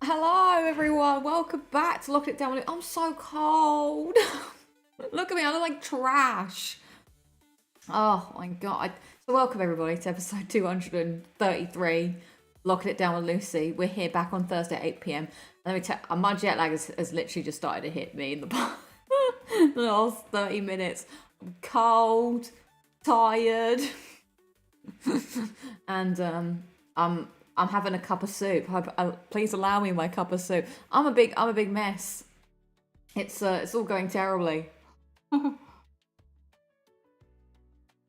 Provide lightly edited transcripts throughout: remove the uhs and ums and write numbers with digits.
Hello, everyone. Welcome back to Lock It Down. I'm so cold. Look at me. I look like trash. Oh my god. So welcome everybody to episode 233. Locking It Down with Lucy. We're here back on Thursday at 8 p.m. Let me tell you, my jet lag has literally just started to hit me in the last 30 minutes. I'm cold, tired, and I'm having a cup of soup. Please allow me my cup of soup. I'm a big mess. It's all going terribly.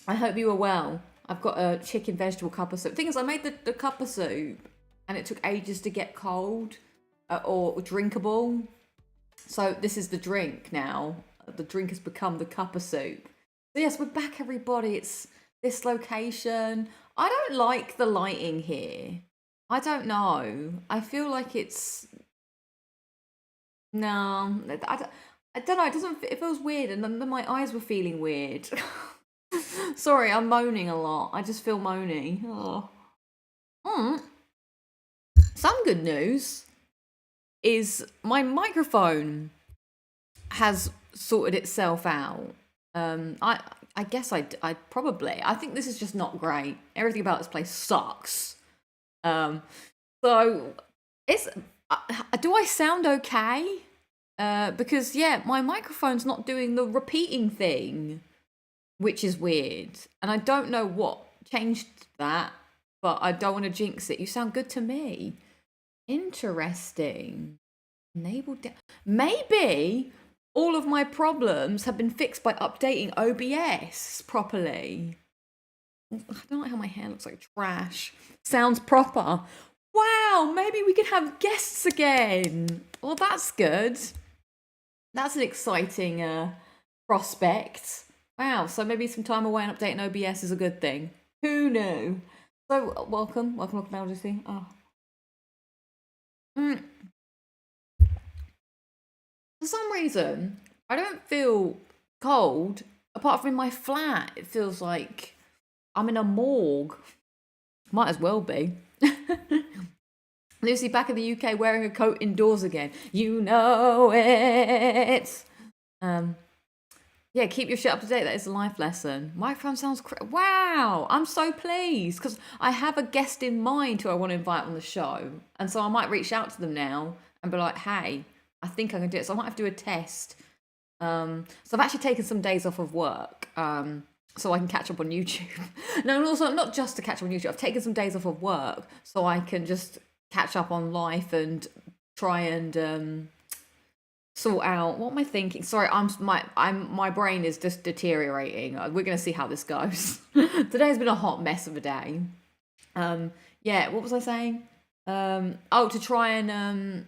I hope you are well. I've got a chicken vegetable cup of soup. The thing is, I made the cup of soup, and it took ages to get cold or drinkable. So this is the drink now. The drink has become the cup of soup. So yes, we're back, everybody. It's this location. I don't like the lighting here. I don't know. I feel like it's no. I don't know. It feels weird, and then my eyes were feeling weird. Sorry, I'm moaning a lot. I just feel moany. Oh. Some good news is my microphone has sorted itself out. I guess I think this is just not great. Everything about this place sucks. So it's do I sound okay? Because yeah, my microphone's not doing the repeating thing, which is weird, and I don't know what changed that, but I don't want to jinx it. You sound good to me. Interesting. Maybe all of my problems have been fixed by updating OBS properly. I don't like how my hair looks like trash. Sounds proper. Wow, maybe we could have guests again. Well, that's good. That's an exciting prospect. Wow, so maybe some time away and updating OBS is a good thing. Who knew? So, welcome, LudiXP. Oh. For some reason, I don't feel cold, apart from in my flat. It feels like I'm in a morgue. Might as well be. Lucy back in the UK wearing a coat indoors again. You know it. Yeah, keep your shit up to date. That is a life lesson. Microphone sounds wow. I'm so pleased because I have a guest in mind who I want to invite on the show, and so I might reach out to them now and be like, "Hey, I think I can do it." So I might have to do a test. So I've actually taken some days off of work, so I can catch up on YouTube. No, and also not just to catch up on YouTube. I've taken some days off of work so I can just catch up on life and try and sort out what am I thinking. Sorry, my brain is just deteriorating. We're gonna see how this goes. Today's been a hot mess of a day. Yeah, what was I saying? To try and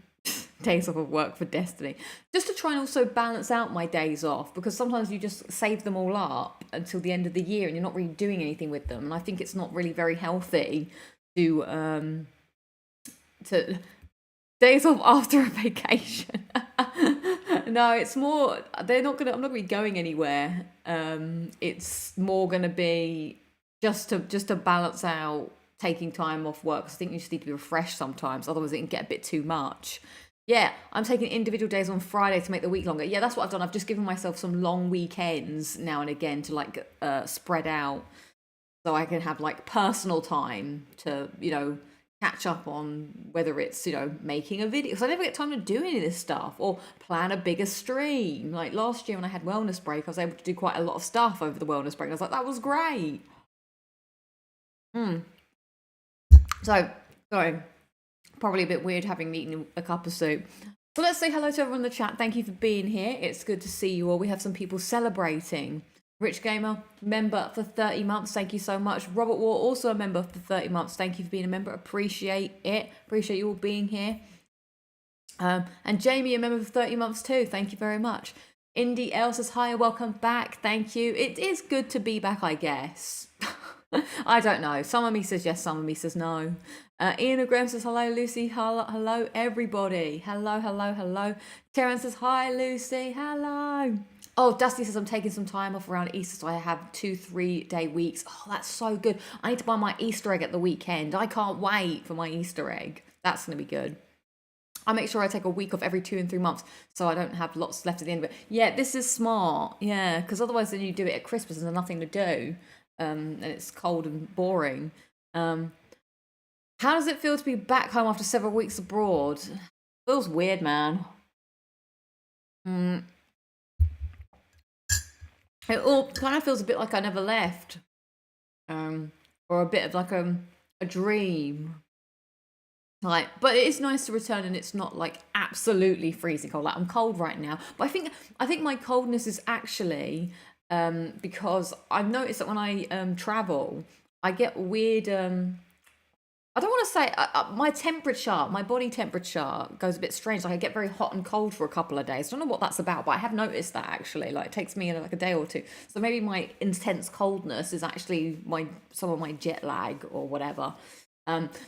days off of work for Destiny, just to try and also balance out my days off, because sometimes you just save them all up until the end of the year and you're not really doing anything with them, and I think it's not really very healthy to days off after a vacation. No, it's more I'm not gonna be going anywhere. It's more gonna be just to balance out taking time off work, 'cause I think you just need to be refreshed sometimes, otherwise it can get a bit too much. Yeah, I'm taking individual days on Friday to make the week longer. Yeah, that's what I've done. I've just given myself some long weekends now and again to like spread out, so I can have like personal time to, catch up on whether it's, making a video. Because I never get time to do any of this stuff or plan a bigger stream. Like last year when I had wellness break, I was able to do quite a lot of stuff over the wellness break. I was like, that was great. So, sorry. Probably a bit weird having eaten a cup of soup. So let's say hello to everyone in the chat. Thank you for being here. It's good to see you all. We have some people celebrating. Rich Gamer, member for 30 months. Thank you so much. Robert War, also a member for 30 months. Thank you for being a member. Appreciate it. Appreciate you all being here. And Jamie, a member for 30 months too. Thank you very much. Indy L says, hi, welcome back. Thank you. It is good to be back, I guess. I don't know. Some of me says yes, some of me says no. Ian Graham says, hello, Lucy. Hello, everybody. Hello. Terrence says, hi, Lucy. Hello. Oh, Dusty says, I'm taking some time off around Easter, so I have 2-3 day weeks. Oh, that's so good. I need to buy my Easter egg at the weekend. I can't wait for my Easter egg. That's going to be good. I make sure I take a week off every 2 and 3 months so I don't have lots left at the end of it. Yeah, this is smart. Yeah, because otherwise then you do it at Christmas and there's nothing to do, and it's cold and boring. How does it feel to be back home after several weeks abroad? Feels weird, man. It all kind of feels a bit like I never left, or a bit of like a dream. Like, but it is nice to return, and it's not like absolutely freezing cold. Like, I'm cold right now, but I think my coldness is actually because I've noticed that when I travel, I get weird. I don't want to say my temperature, my body temperature goes a bit strange. Like I get very hot and cold for a couple of days. I don't know what that's about, but I have noticed that actually. Like it takes me like a day or two. So maybe my intense coldness is actually some of my jet lag or whatever.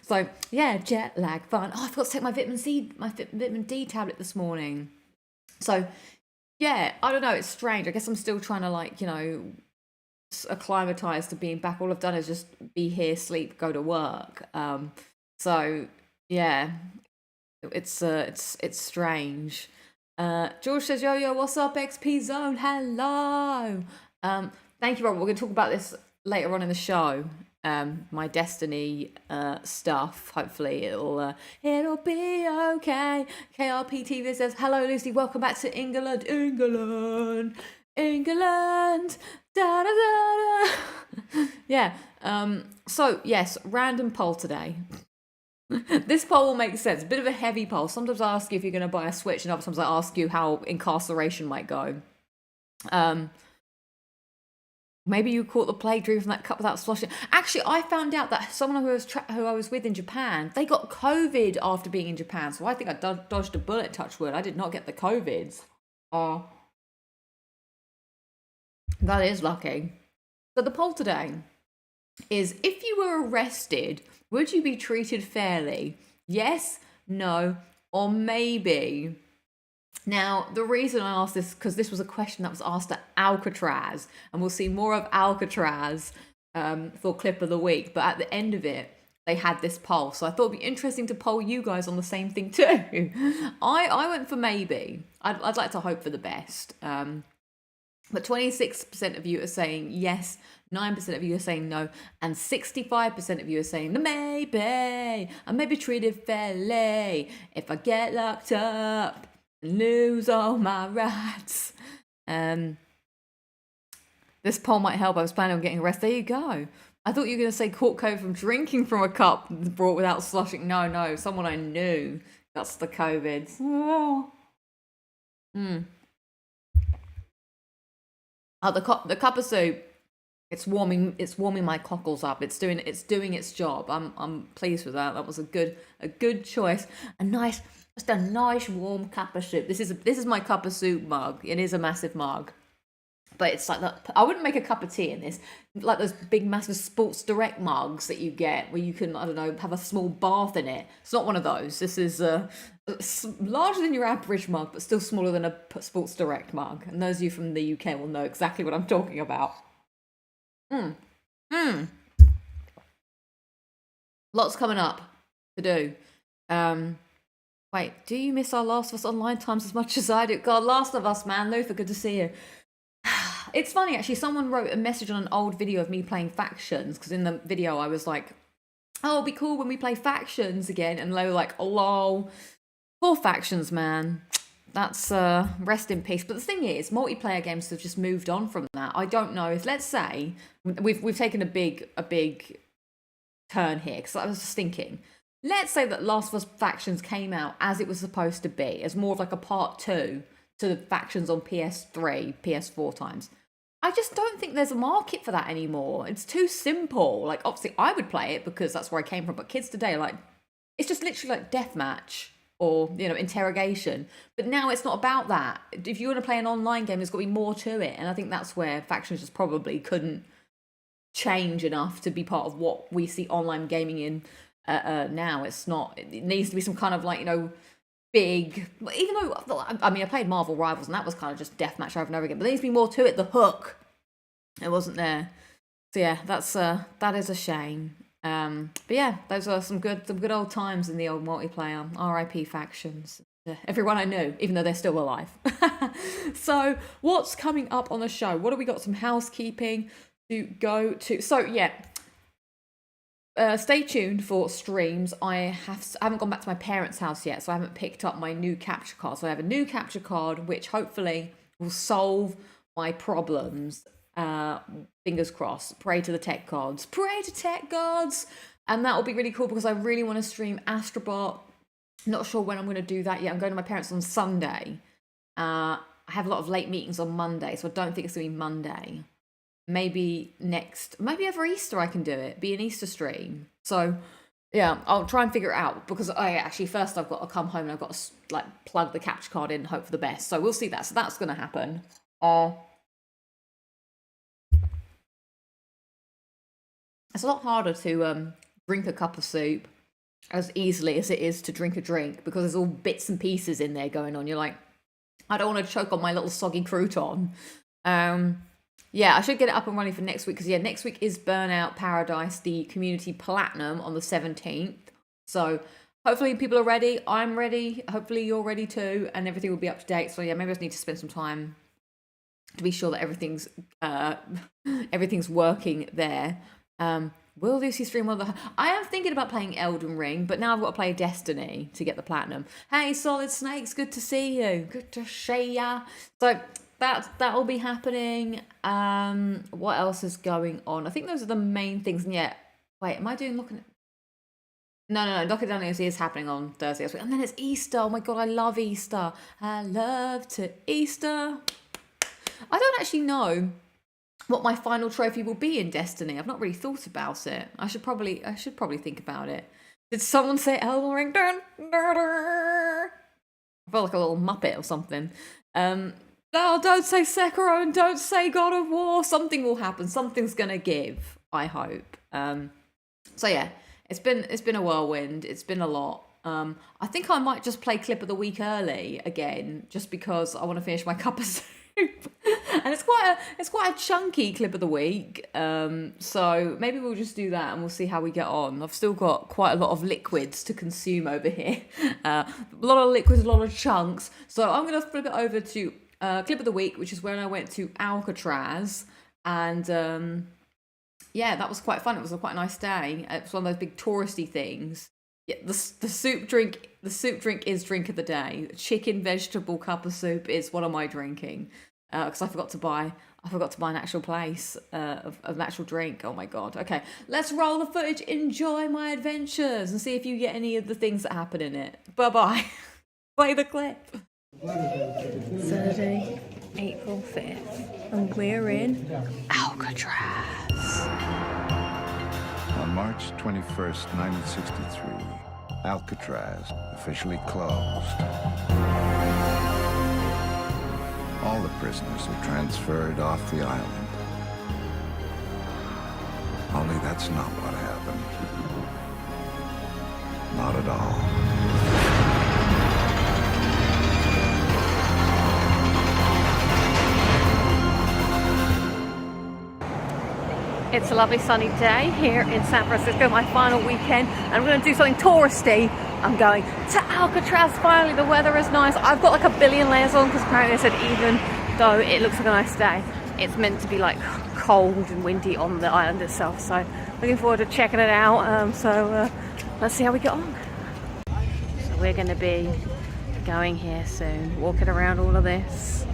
So yeah, jet lag, fun. Oh, I forgot to take my vitamin D tablet this morning. So yeah, I don't know. It's strange. I guess I'm still trying to like acclimatized to being back. All I've done is just be here, sleep, go to work. So yeah, it's strange. George says, yo, what's up, XP Zone? Hello. Thank you, Robert. We're gonna talk about this later on in the show. My Destiny stuff. Hopefully it'll be okay. KRP TV says, hello Lucy, welcome back to England. Da, da, da, da. Yeah. So yes, random poll today. This poll will make sense. A bit of a heavy poll. Sometimes I ask you if you're going to buy a Switch, and other times I ask you how incarceration might go. Maybe you caught the plague drinking from that cup without sloshing. Actually, I found out that someone who I was with in Japan, they got COVID after being in Japan. So I think I dodged a bullet, touch wood. I did not get the COVIDs. That is lucky. So the poll today is, if you were arrested, would you be treated fairly? Yes, no, or maybe. Now, the reason I asked this, because this was a question that was asked at Alcatraz, and we'll see more of Alcatraz for clip of the week. But at the end of it, they had this poll. So I thought it'd be interesting to poll you guys on the same thing too. I went for maybe. I'd like to hope for the best. But 26% of you are saying yes, 9% of you are saying no, and 65% of you are saying maybe. I may be treated fairly if I get locked up and lose all my rights. This poll might help. I was planning on getting arrested. There you go. I thought you were going to say caught COVID from drinking from a cup brought without sloshing. No, someone I knew. That's the COVID. Oh. Oh, the cup of soup. It's warming my cockles up. It's doing its job. I'm pleased with that. That was a good choice. Just a nice warm cup of soup. This is my cup of soup mug. It is a massive mug. But it's like that. I wouldn't make a cup of tea in this. Like those big, massive Sports Direct mugs that you get, where you can, I don't know, have a small bath in it. It's not one of those. This is larger than your average mug, but still smaller than a Sports Direct mug. And those of you from the UK will know exactly what I'm talking about. Lots coming up to do. Wait, do you miss our Last of Us online times as much as I do? God, Last of Us, man. Luther, good to see you. It's funny, actually, someone wrote a message on an old video of me playing Factions, because in the video I was like, oh, it'll be cool when we play Factions again, and they were like, oh, lol. Poor Factions, man. That's, rest in peace. But the thing is, multiplayer games have just moved on from that. I don't know if, let's say, we've taken a big turn here, because I was just thinking, let's say that Last of Us Factions came out as it was supposed to be, as more of like a part 2 to the Factions on PS3, PS4 times. I just don't think there's a market for that anymore. It's too simple. Like, obviously, I would play it because that's where I came from. But kids today, like, it's just literally like deathmatch or, interrogation. But now it's not about that. If you want to play an online game, there's got to be more to it. And I think that's where Factions just probably couldn't change enough to be part of what we see online gaming in now. It's not. It needs to be some kind of like, big, even though, I played Marvel Rivals and that was kind of just deathmatch over and over again, but there needs to be more to it. The hook, it wasn't there. So yeah, that is a shame. But yeah, those are some good old times in the old multiplayer. RIP factions. Everyone I knew, even though they're still alive. So what's coming up on the show? What have we got? Some housekeeping to go to. So yeah, stay tuned for streams. I haven't gone back to my parents' house yet, so I haven't picked up my new capture card. So I have a new capture card, which hopefully will solve my problems. Fingers crossed. Pray to the tech gods. Pray to tech gods. And that will be really cool because I really want to stream Astrobot. Not sure when I'm going to do that yet. I'm going to my parents on Sunday. I have a lot of late meetings on Monday, so I don't think it's going to be Monday. Maybe over Easter I can do it. Be an Easter stream. So yeah, I'll try and figure it out because first I've got to come home and I've got to like plug the capture card in and hope for the best. So we'll see that. So that's going to happen. It's a lot harder to drink a cup of soup as easily as it is to drink a drink because there's all bits and pieces in there going on. You're like, I don't want to choke on my little soggy crouton. Yeah, I should get it up and running for next week because next week is Burnout Paradise, the community platinum on the 17th. So hopefully people are ready. I'm ready. Hopefully you're ready too, and everything will be up to date. So yeah, maybe I just need to spend some time to be sure that everything's working there. Will Lucy stream I am thinking about playing Elden Ring, but now I've got to play Destiny to get the platinum. Hey, Solid Snakes, good to see you. Good to see ya. So that'll be happening. What else is going on? I think those are the main things. And yeah, wait, am I doing Lockin? No. Lockin is happening on Thursday this week. And then it's Easter. Oh my god, I love Easter. I love to Easter. I don't actually know what my final trophy will be in Destiny. I've not really thought about it. I should probably think about it. Did someone say Elden Ring? I felt like a little Muppet or something. No, don't say Sekiro and don't say God of War. Something will happen. Something's gonna give, I hope. So yeah, it's been a whirlwind. It's been a lot. I think I might just play Clip of the Week early again, just because I want to finish my cup of soup. And it's quite a chunky Clip of the Week. So maybe we'll just do that and we'll see how we get on. I've still got quite a lot of liquids to consume over here. A lot of liquids, a lot of chunks. So I'm going to flip it over to Clip of the Week, which is when I went to Alcatraz. And yeah, that was quite fun. It was quite a nice day. It was one of those big touristy things. Yeah, the soup drink is drink of the day. Chicken vegetable cup of soup is what am I drinking? Because I forgot to buy an actual place of an actual drink. Oh my god. Okay, let's roll the footage. Enjoy my adventures and see if you get any of the things that happen in it. Bye bye. Play the clip. Saturday, April 5th, and we're in Alcatraz. On March 21st, 1963, Alcatraz officially closed. All the prisoners were transferred off the island. Only that's not what happened. Not at all. It's a lovely sunny day here in San Francisco, my final weekend, and I'm going to do something touristy. I'm going to Alcatraz finally. The weather is nice. I've got like a billion layers on because apparently they said even though it looks like a nice day, it's meant to be like cold and windy on the island itself. So looking forward to checking it out. So let's see how we get on. So we're going to be going here soon, walking around all of this.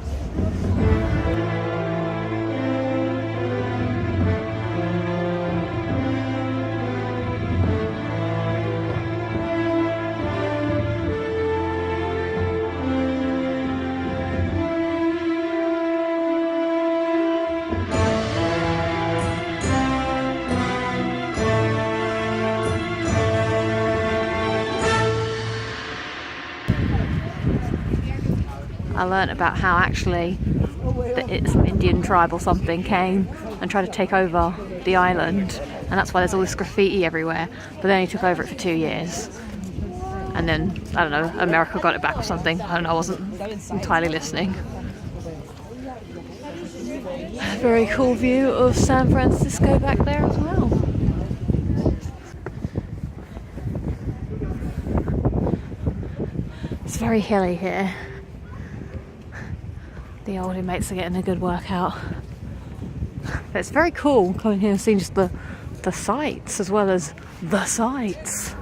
I learnt about how actually it's an Indian tribe or something came and tried to take over the island, and that's why there's all this graffiti everywhere. But they only took over it for 2 years, and then I don't know, America got it back or something. I don't know, I wasn't entirely listening. Very cool view of San Francisco back there as well. It's very hilly here. The old inmates are getting a good workout. But it's very cool coming here and seeing just the sights as well as the sights.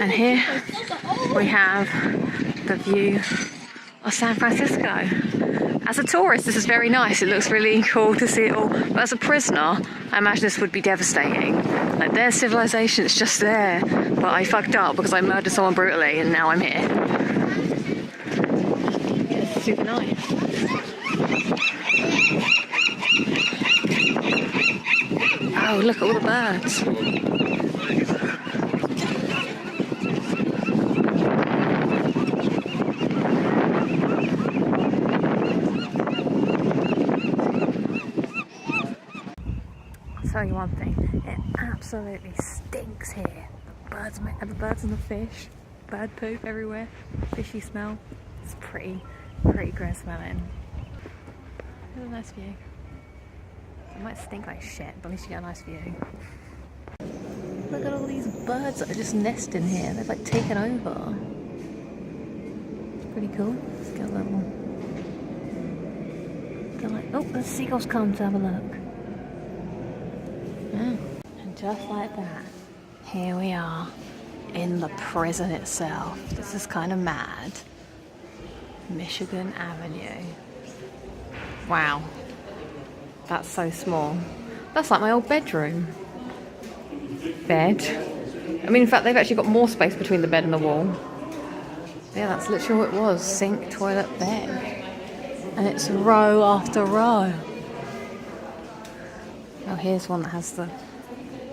And here we have the view of San Francisco. As a tourist, this is very nice. It looks really cool to see it all. But as a prisoner, I imagine this would be devastating. Like, their civilization is just there. But I fucked up because I murdered someone brutally and now I'm here. It's super nice. Oh, look at all the birds. I'll tell you one thing, it absolutely stinks here. The birds and the fish, bird poop everywhere, fishy smell. It's pretty gross smelling. What a nice view. It might stink like shit, but at least you get a nice view. Look at all these birds that are just nesting here. They've like taken over. It's pretty cool. Let's get a little. They're like, oh, the seagulls come to have a look. Yeah. And just like that, here we are in the prison itself. This is kind of mad. Michigan Avenue. Wow. That's so small. That's like my old bedroom. Bed. I mean, in fact, they've actually got more space between the bed and the wall. Yeah, that's literally what it was. Sink, toilet, bed. And it's row after row. Oh, here's one that has the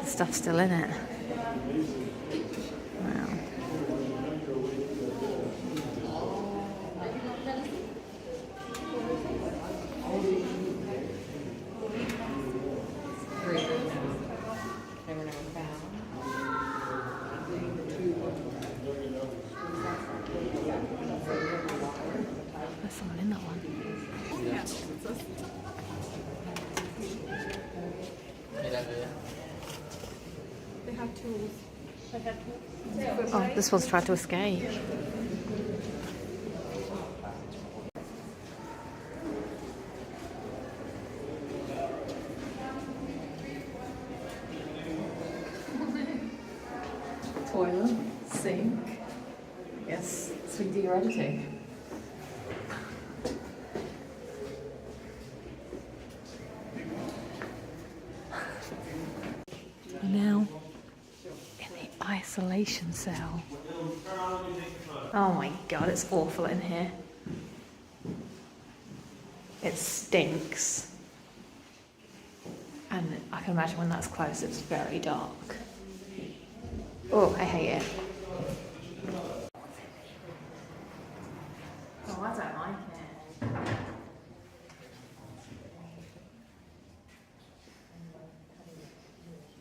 stuff still in it. Wow. There's someone in that one. They have tools. Oh, this one's tried to escape. Toilet, sink. Yes, sweet tea heredity. We're now in the isolation cell. Oh my god, it's awful in here. It stinks. And I can imagine when that's closed, it's very dark. Oh, I hate it. Oh, I don't like it.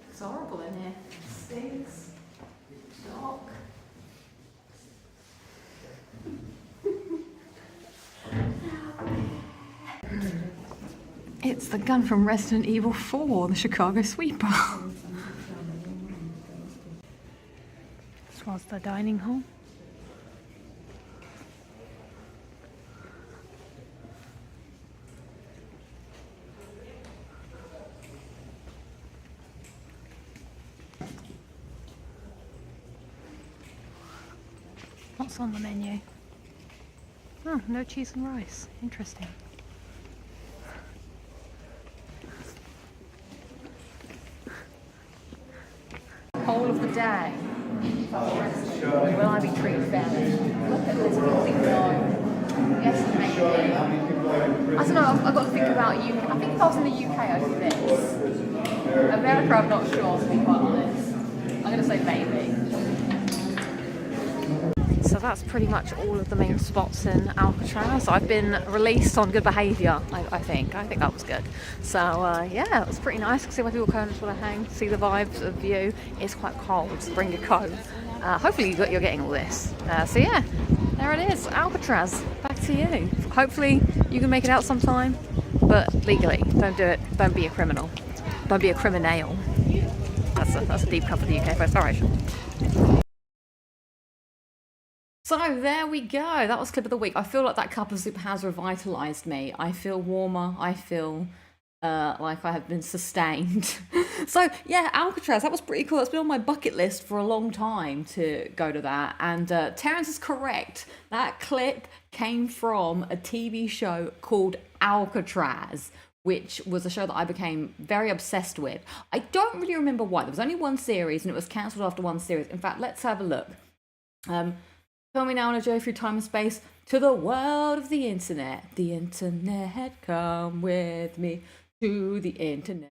It's horrible in here. It stinks. Dark. It's the gun from Resident Evil 4, the Chicago Sweeper. This was the dining hall. What's on the menu? Oh, no cheese and rice. Interesting. Whole of the day. Will I be treated fairly? Look at this building though. Yes, maybe. I don't know, I've got to think about UK. I think if I was in the UK, I'd do this. America, I'm not sure, to be quite honest. I'm going to say maybe. So that's pretty much all of the main spots in Alcatraz. I've been released on good behaviour, I think. I think that was good. So yeah, it was pretty nice to see where people come and just want to hang, see the vibes of view. It's quite cold, so bring your coat. Hopefully you're getting all this. So yeah, there it is, Alcatraz. Back to you. Hopefully you can make it out sometime. but legally. Don't do it. Don't be a criminal. Don't be a criminal. That's a deep cut for the UK first. All right. So there we go. That was clip of the week. I feel like that cup of soup has revitalized me. I feel warmer. I feel like I have been sustained. So yeah, Alcatraz, that was pretty cool. It's been on my bucket list for a long time to go to that. And Terence is correct. That clip came from a TV show called Alcatraz, which was a show that I became very obsessed with. I don't really remember why. There was only one series and it was cancelled after one series. In fact, let's have a look. Tell me now on a journey through time and space to the world of the internet. The internet, come with me to the internet.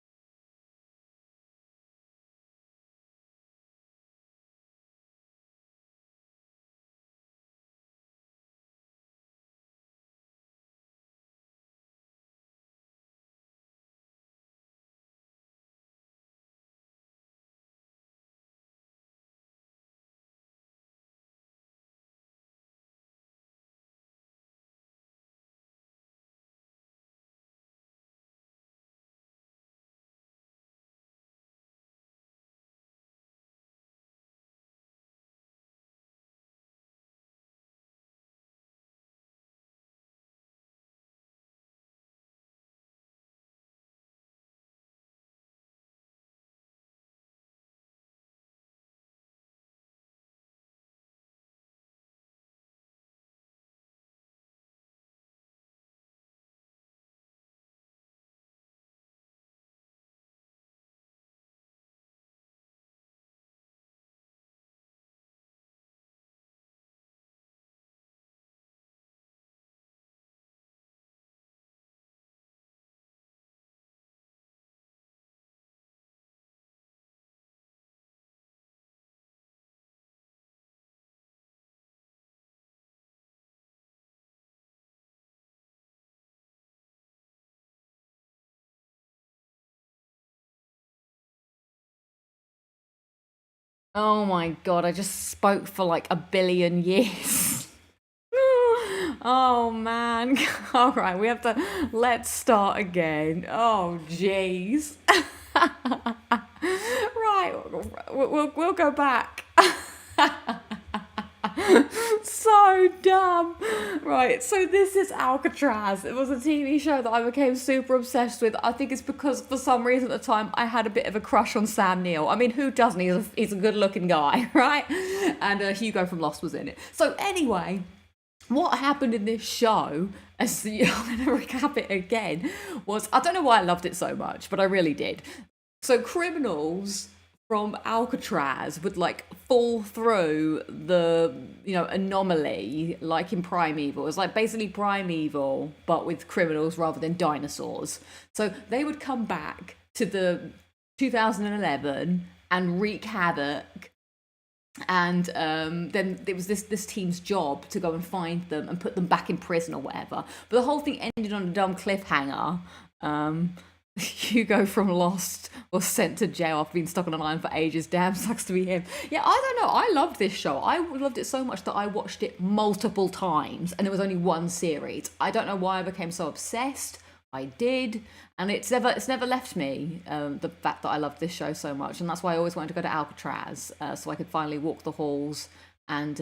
Oh my god, I just spoke for like a billion years. Oh man. All right, we have to let's start again. Oh jeez. Right, we'll go back. So dumb. Right, so this is Alcatraz. It was a TV show that I became super obsessed with. I think it's because for some reason at the time I had a bit of a crush on Sam Neill. I mean, who doesn't? He's a good looking guy, right? And Hugo from Lost was in it. So anyway, what happened in this show, as I'm going to recap it again, was, I don't know why I loved it so much, but I really did. So criminals from Alcatraz would like fall through the, anomaly, like in Primeval. It was like basically Primeval, but with criminals rather than dinosaurs. So they would come back to the 2011 and wreak havoc. And then it was this team's job to go and find them and put them back in prison or whatever. But the whole thing ended on a dumb cliffhanger. Hugo from Lost was sent to jail after being stuck on an island for ages. Damn, sucks to be him. Yeah, I don't know. I loved this show. I loved it so much that I watched it multiple times, and there was only one series. I don't know why I became so obsessed. I did, and it's never left me. The fact that I loved this show so much, and that's why I always wanted to go to Alcatraz, so I could finally walk the halls and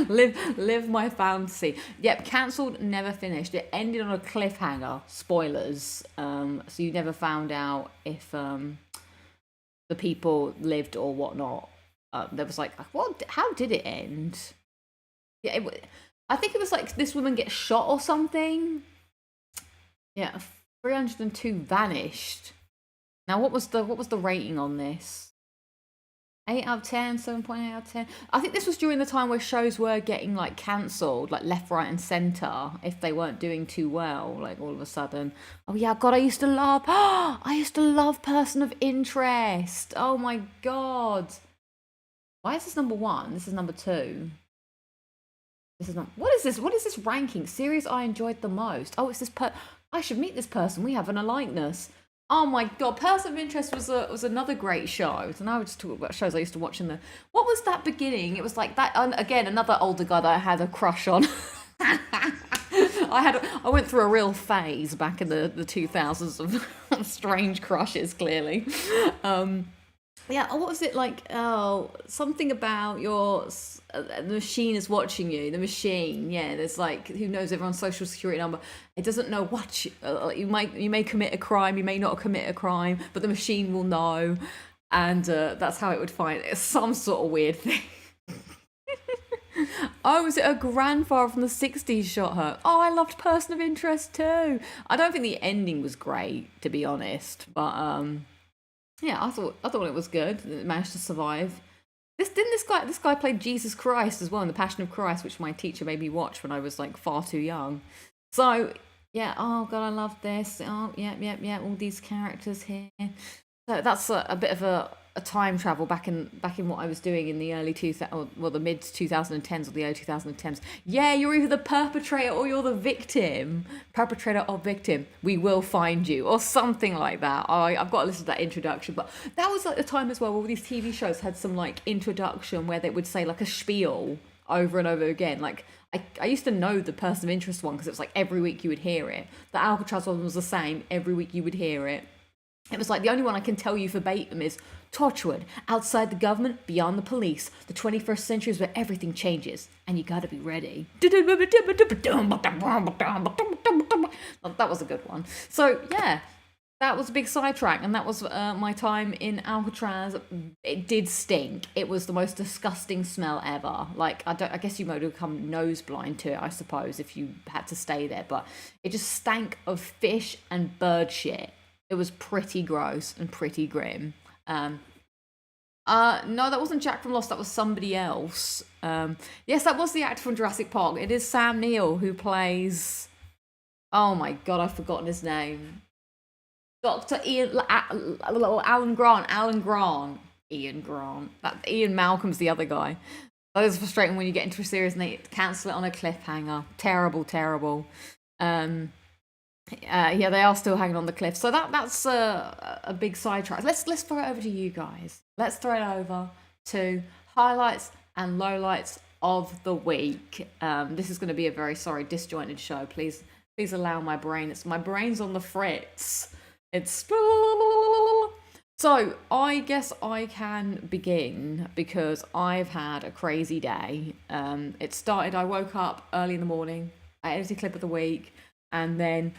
live my fantasy. Yep, cancelled, never finished. It ended on a cliffhanger. Spoilers. So you never found out if the people lived or whatnot. There was like, what? How did it end? Yeah, I think it was like this woman gets shot or something. Yeah, 302 vanished. Now, what was the rating on this? 8 out of 10, 7.8 out of 10. I think this was during the time where shows were getting like cancelled, like left, right, and centre, if they weren't doing too well, like all of a sudden. Oh yeah, God, I used to love Person of Interest. Oh my God. Why is this number 1? This is number 2. This is not. What is this? What is this ranking? Series I enjoyed the most. Oh, it's this I should meet this person. We have an alikeness. Oh my God, Person of Interest was another great show. So now we're just talking about shows I used to watch in the... What was that beginning? It was like that, again, another older guy that I had a crush on. I went through a real phase back in the 2000s of strange crushes, clearly. Yeah, what was it like? Oh, something about the machine is watching you. The machine, yeah. There's like, who knows everyone's social security number. It doesn't know what you may commit a crime, you may not commit a crime, but the machine will know, and that's how it would find it. It's some sort of weird thing. Oh, was it her grandfather from the 60s shot her? Oh, I loved Person of Interest too. I don't think the ending was great, to be honest, but yeah, I thought it was good. It managed to survive. This guy played Jesus Christ as well in The Passion of Christ, which my teacher made me watch when I was like far too young. So yeah, oh god, I love this. Oh yeah, all these characters here. So that's a bit of a time travel back in what I was doing in the early 2000, well, the mid 2010s or the early 2010s. Yeah, you're either the perpetrator or you're the victim. Perpetrator or victim. We will find you, or something like that. I've got to listen to that introduction, but that was like the time as well where all these TV shows had some like introduction where they would say like a spiel over and over again. Like I used to know the Person of Interest one because it was like every week you would hear it. The Alcatraz one was the same. Every week you would hear it. It was like the only one I can tell you verbatim is Torchwood, outside the government, beyond the police. The 21st century is where everything changes, and you gotta be ready. That was a good one. So yeah, that was a big sidetrack, and that was my time in Alcatraz. It did stink. It was the most disgusting smell ever. Like I guess you might have become nose blind to it, I suppose, if you had to stay there. But it just stank of fish and bird shit. It was pretty gross and pretty grim. No, that wasn't Jack from Lost. That was somebody else. Yes, that was the actor from Jurassic Park. It is Sam Neill who plays. Oh my god, I've forgotten his name. Dr. Alan Grant. Ian Grant. Ian Malcolm's the other guy. That is frustrating when you get into a series and they cancel it on a cliffhanger. Terrible. Yeah, they are still hanging on the cliff. So that's a big sidetrack. Let's throw it over to you guys. Let's throw it over to highlights and lowlights of the week. This is going to be a very disjointed show. Please allow my brain. My brain's on the fritz. It's so I guess I can begin because I've had a crazy day. It started. I woke up early in the morning. I edited clip of the week, and then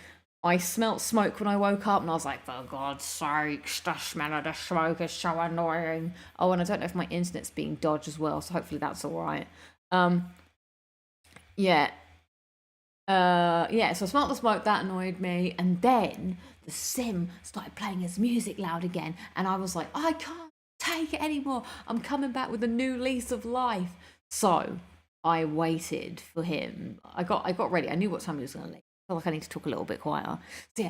I smelt smoke when I woke up, and I was like, for God's sakes, the smell of the smoke is so annoying. Oh, and I don't know if my internet's being dodged as well, so hopefully that's all right. Yeah. So I smelt the smoke, that annoyed me, and then the sim started playing his music loud again, and I was like, I can't take it anymore. I'm coming back with a new lease of life. So I waited for him. I got ready. I knew what time he was going to leave. I feel like I need to talk a little bit quieter. So yeah,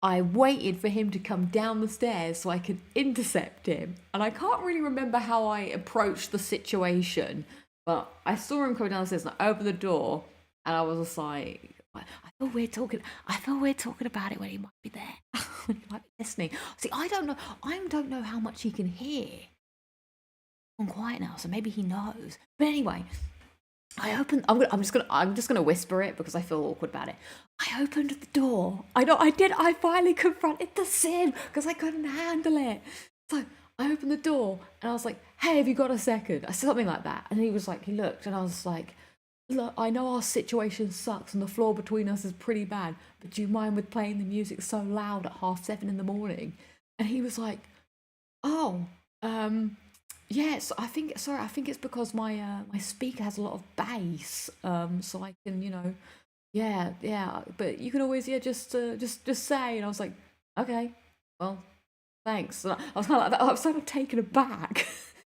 I waited for him to come down the stairs so I could intercept him. And I can't really remember how I approached the situation, but I saw him coming down the stairs and I opened the door and I was just like, I feel weird talking about it when he might be there. When he might be listening. See, I don't know how much he can hear. I'm quiet now, so maybe he knows. But anyway, I'm just gonna whisper it because I feel awkward about it. I opened the door. I finally confronted the sim because I couldn't handle it. So I opened the door and I was like, "Hey, have you got a second?" I said something like that, and he looked, and I was like, "Look, I know our situation sucks and the floor between us is pretty bad, but do you mind with playing the music so loud at 7:30 in the morning?" And he was like, "Oh, yes, I think it's because my speaker has a lot of bass, so I can, yeah, but you can always, just say." And I was like, "Okay, well, thanks." And I was kind of like that. I was sort of taken aback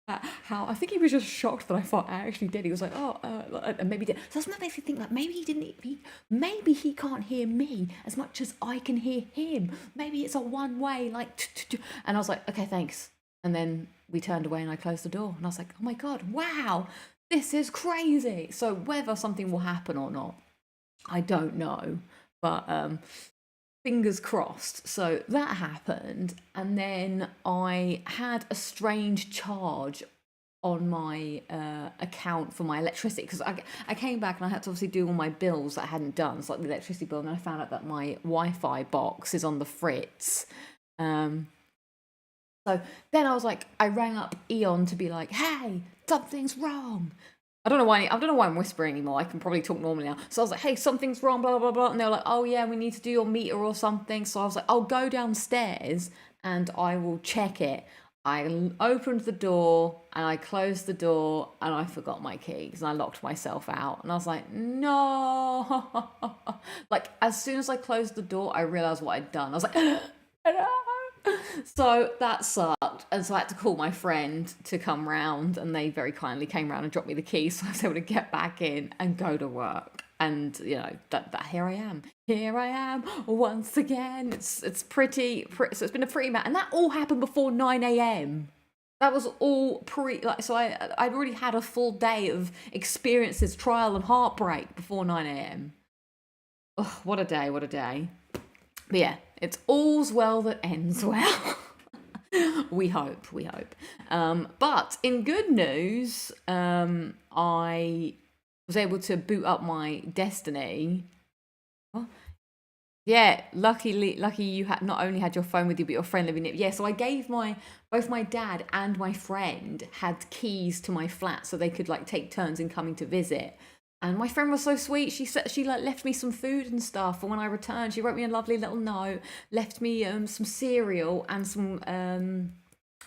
at how I think he was just shocked that I thought I actually did. He was like, "Oh," and maybe did. So that makes me think like maybe he can't hear me as much as I can hear him. Maybe it's a one way, like, and I was like, "Okay, thanks." And then we turned away and I closed the door. And I was like, "Oh my God, wow, this is crazy." So whether something will happen or not, I don't know. But fingers crossed. So that happened. And then I had a strange charge on my account for my electricity, because I came back and I had to obviously do all my bills that I hadn't done, so like the electricity bill, and then I found out that my Wi-Fi box is on the fritz. So then I was like, I rang up Eon to be like, hey, something's wrong. I don't know why I'm whispering anymore. I can probably talk normally now. So I was like, hey, something's wrong, blah, blah, blah. And they were like, oh yeah, we need to do your meter or something. So I was like, I'll go downstairs and I will check it. I opened the door and I closed the door and I forgot my keys and I locked myself out. And I was like, no. Like, as soon as I closed the door, I realized what I'd done. I was like, no. So that sucked, and so I had to call my friend to come round, and they very kindly came round and dropped me the keys, so I was able to get back in and go to work. And you know that here I am once again. It's pretty so it's been a pretty and that all happened before 9 a.m. That was all so I'd already had a full day of experiences, trial and heartbreak before 9 a.m. Oh, what a day, what a day. But yeah, it's all's well that ends well. we hope. But in good news, I was able to boot up my Destiny. What? Yeah, lucky you had not only had your phone with you, but your friend living it. Yeah, so I gave both my dad and my friend had keys to my flat, so they could like take turns in coming to visit. And my friend was so sweet. She like left me some food and stuff. And when I returned, she wrote me a lovely little note, left me some cereal and some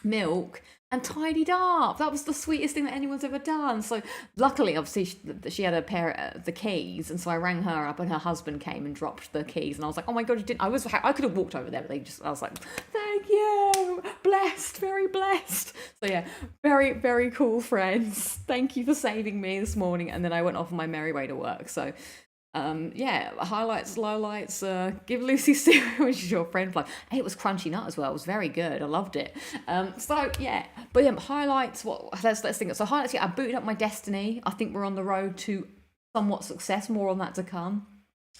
milk, and tidied up. That was the sweetest thing that anyone's ever done. So luckily, obviously, she had a pair of the keys, and so I rang her up, and her husband came and dropped the keys. And I was like, oh my god, you didn't. I could have walked over there, but I was like, thank you, blessed, very blessed. So yeah, very very cool friends. Thank you for saving me this morning. And then I went off on my merry way to work. So. Yeah, highlights, lowlights, give Lucy cereal, which is your friend flag. Hey, it was crunchy nut as well. It was very good. I loved it. So yeah, but yeah, highlights, let's think. So highlights, yeah, I booted up my Destiny. I think we're on the road to somewhat success. More on that to come.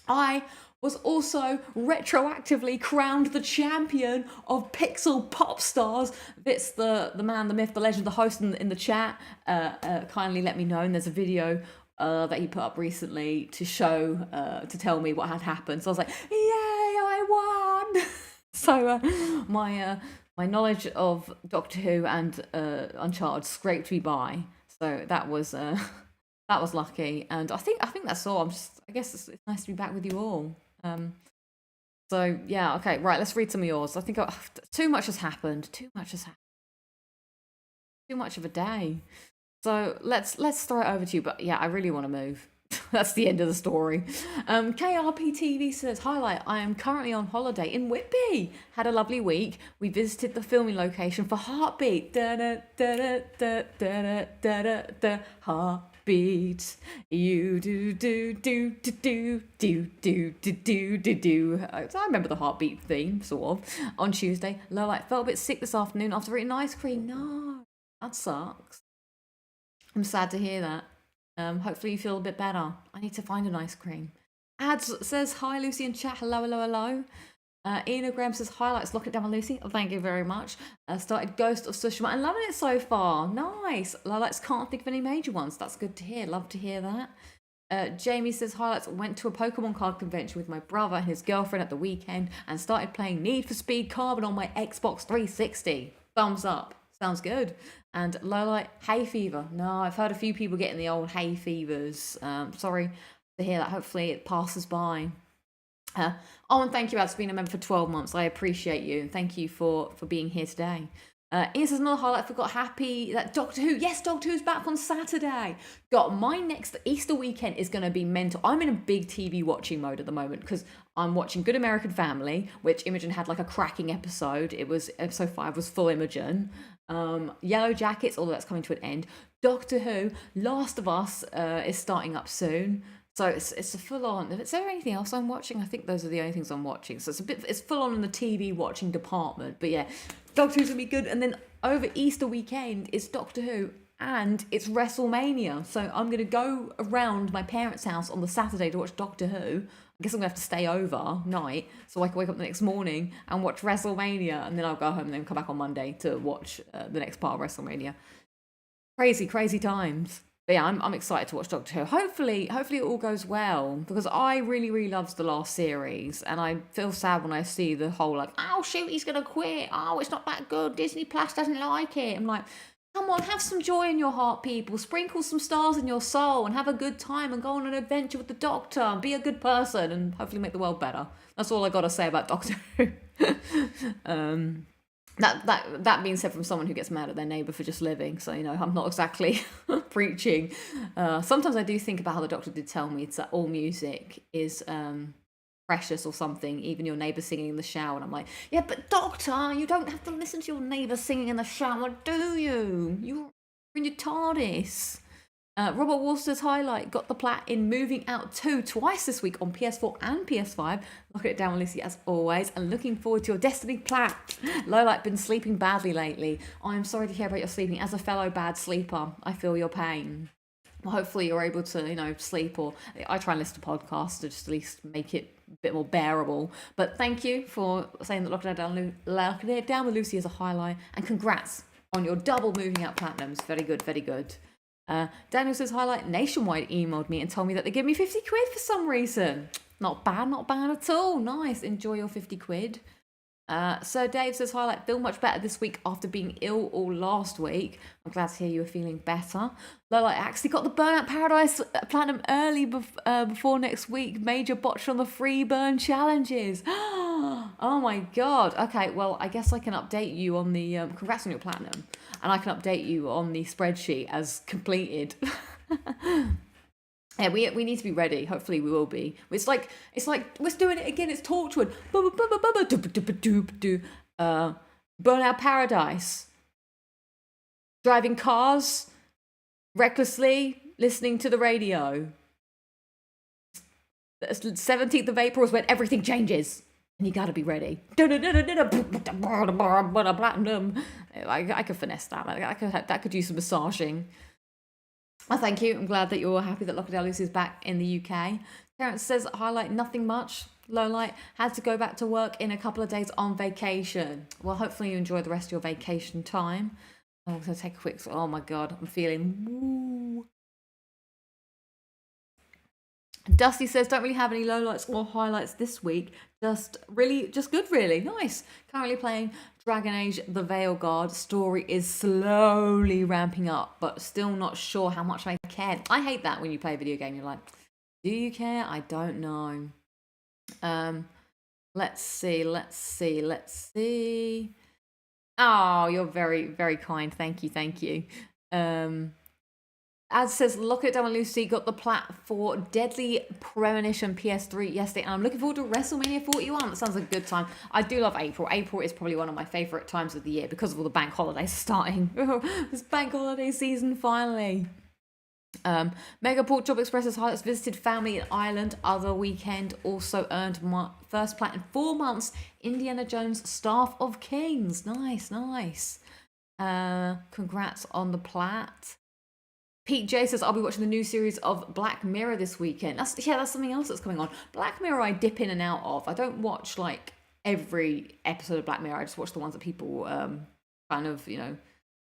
I was also retroactively crowned the champion of Pixel Pop Stars. It's the man, the myth, the legend, the host in the chat. Kindly let me know, and there's a video that he put up recently to show, to tell me what had happened. So I was like, yay, I won! So my knowledge of Doctor Who and Uncharted scraped me by. So that was lucky. And I think that's all. I guess it's nice to be back with you all. So yeah, okay, right. Let's read some of yours. I think too much has happened. Too much of a day. So let's throw it over to you. But yeah, I really want to move. That's the end of the story. KRP TV says, highlight, I am currently on holiday in Whitby. Had a lovely week. We visited the filming location for Heartbeat. Heartbeat. You do. I remember the Heartbeat theme, sort of. On Tuesday, Lowlight felt a bit sick this afternoon after eating ice cream. No, that sucks. I'm sad to hear that. Hopefully you feel a bit better. I need to find an ice cream. Ads says, hi Lucy in chat. Hello. Enogram says, highlights, lock it down with Lucy. Oh, thank you very much. Started Ghost of Tsushima and loving it so far. Nice. Lowlights, can't think of any major ones. That's good to hear. Love to hear that. Jamie says, highlights, went to a Pokemon card convention with my brother and his girlfriend at the weekend and started playing Need for Speed Carbon on my Xbox 360. Thumbs up. Sounds good. And Lowlight, hay fever. No, I've heard a few people getting the old hay fevers. Sorry to hear that. Hopefully it passes by. And thank you, Ads, for being a member for 12 months. I appreciate you. And thank you for being here today. Ian says, another highlight, forgot happy that Doctor Who. Yes, Doctor Who's back on Saturday. My next Easter weekend is going to be mental. I'm in a big TV watching mode at the moment because I'm watching Good American Family, which Imogen had like a cracking episode. It was episode 5 was full Imogen. Yellow Jackets, although that's coming to an end. Doctor Who, Last of Us is starting up soon. So it's a full on. Is there anything else I'm watching? I think those are the only things I'm watching. So it's full on in the TV watching department. But yeah, Doctor Who's gonna be good. And then over Easter weekend it's Doctor Who and it's WrestleMania. So I'm gonna go around my parents' house on the Saturday to watch Doctor Who. I guess I'm gonna have to stay over night so I can wake up the next morning and watch WrestleMania, and then I'll go home and then come back on Monday to watch the next part of WrestleMania. crazy times. But yeah, I'm excited to watch Doctor Who. Hopefully it all goes well, because I really loved the last series, and I feel sad when I see the whole like, oh shoot, he's gonna quit. Oh, it's not that good. Disney Plus doesn't like it. I'm like, come on, have some joy in your heart, people. Sprinkle some stars in your soul and have a good time and go on an adventure with the Doctor and be a good person and hopefully make the world better. That's all I gotta say about Doctor Who. That being said, from someone who gets mad at their neighbour for just living, so I'm not exactly preaching. Sometimes I do think about how the Doctor did tell me that all music is precious or something, even your neighbour singing in the shower, and I'm like, yeah, but Doctor, you don't have to listen to your neighbour singing in the shower, do you? You're in your TARDIS. Robert Wolster's highlight got the plat in Moving Out 2 twice this week on PS4 and PS5. Lock it down, Lucy, as always, and looking forward to your Destiny plat. Lowlight, been sleeping badly lately. I'm sorry to hear about your sleeping. As a fellow bad sleeper, I feel your pain. Well, hopefully you're able to, sleep, or I try and listen to podcasts to just at least make it a bit more bearable. But thank you for saying that Locking It Down with Lucy is a highlight, and congrats on your double Moving Out platinums. Very good, very good. Daniel says highlight nationwide emailed me and told me that they give me 50 quid for some reason. Not bad at all. Nice. Enjoy your 50 quid. Sir Dave says highlight feel much better this week after being ill all last week. I'm glad to hear you were feeling better. Lowlight actually got the Burnout Paradise platinum early before next week. Major botch on the free burn challenges. Oh my god. Okay, well, I guess I can update you on the congrats on your platinum, and I can update you on the spreadsheet as completed. Yeah, we need to be ready. Hopefully we will be. It's like we're doing it again. It's Torchwood. Burnout Paradise. Driving cars recklessly, listening to the radio. The 17th of April is when everything changes, and you gotta be ready. Platinum. I could finesse that. That could use some massaging. Oh, thank you. I'm glad that you're happy that Lockadellis is back in the UK. Terence says, highlight nothing much. Lowlight had to go back to work in a couple of days on vacation. Well, hopefully you enjoy the rest of your vacation time. I'm going to take a quick... Oh my God, I'm feeling... Woo. Dusty says, don't really have any lowlights or highlights this week. Just good, really. Nice. Currently playing Dragon Age The Veil Guard. Story is slowly ramping up, but still not sure how much I care. I hate that when you play a video game. You're like, do you care? I don't know. Let's see. Oh, you're very, very kind. Thank you. As says, Lock It Down with Lucy got the plat for Deadly Premonition PS3 yesterday, and I'm looking forward to WrestleMania 41. That sounds like a good time. I do love April. April is probably one of my favourite times of the year because of all the bank holidays starting. This bank holiday season finally. Mega Port Job Express's highlights visited family in Ireland other weekend. Also earned my first plat in 4 months. Indiana Jones Staff of Kings. Nice. Congrats on the plat. Pete J says, I'll be watching the new series of Black Mirror this weekend. That's something else that's coming on. Black Mirror I dip in and out of. I don't watch like every episode of Black Mirror. I just watch the ones that people kind of,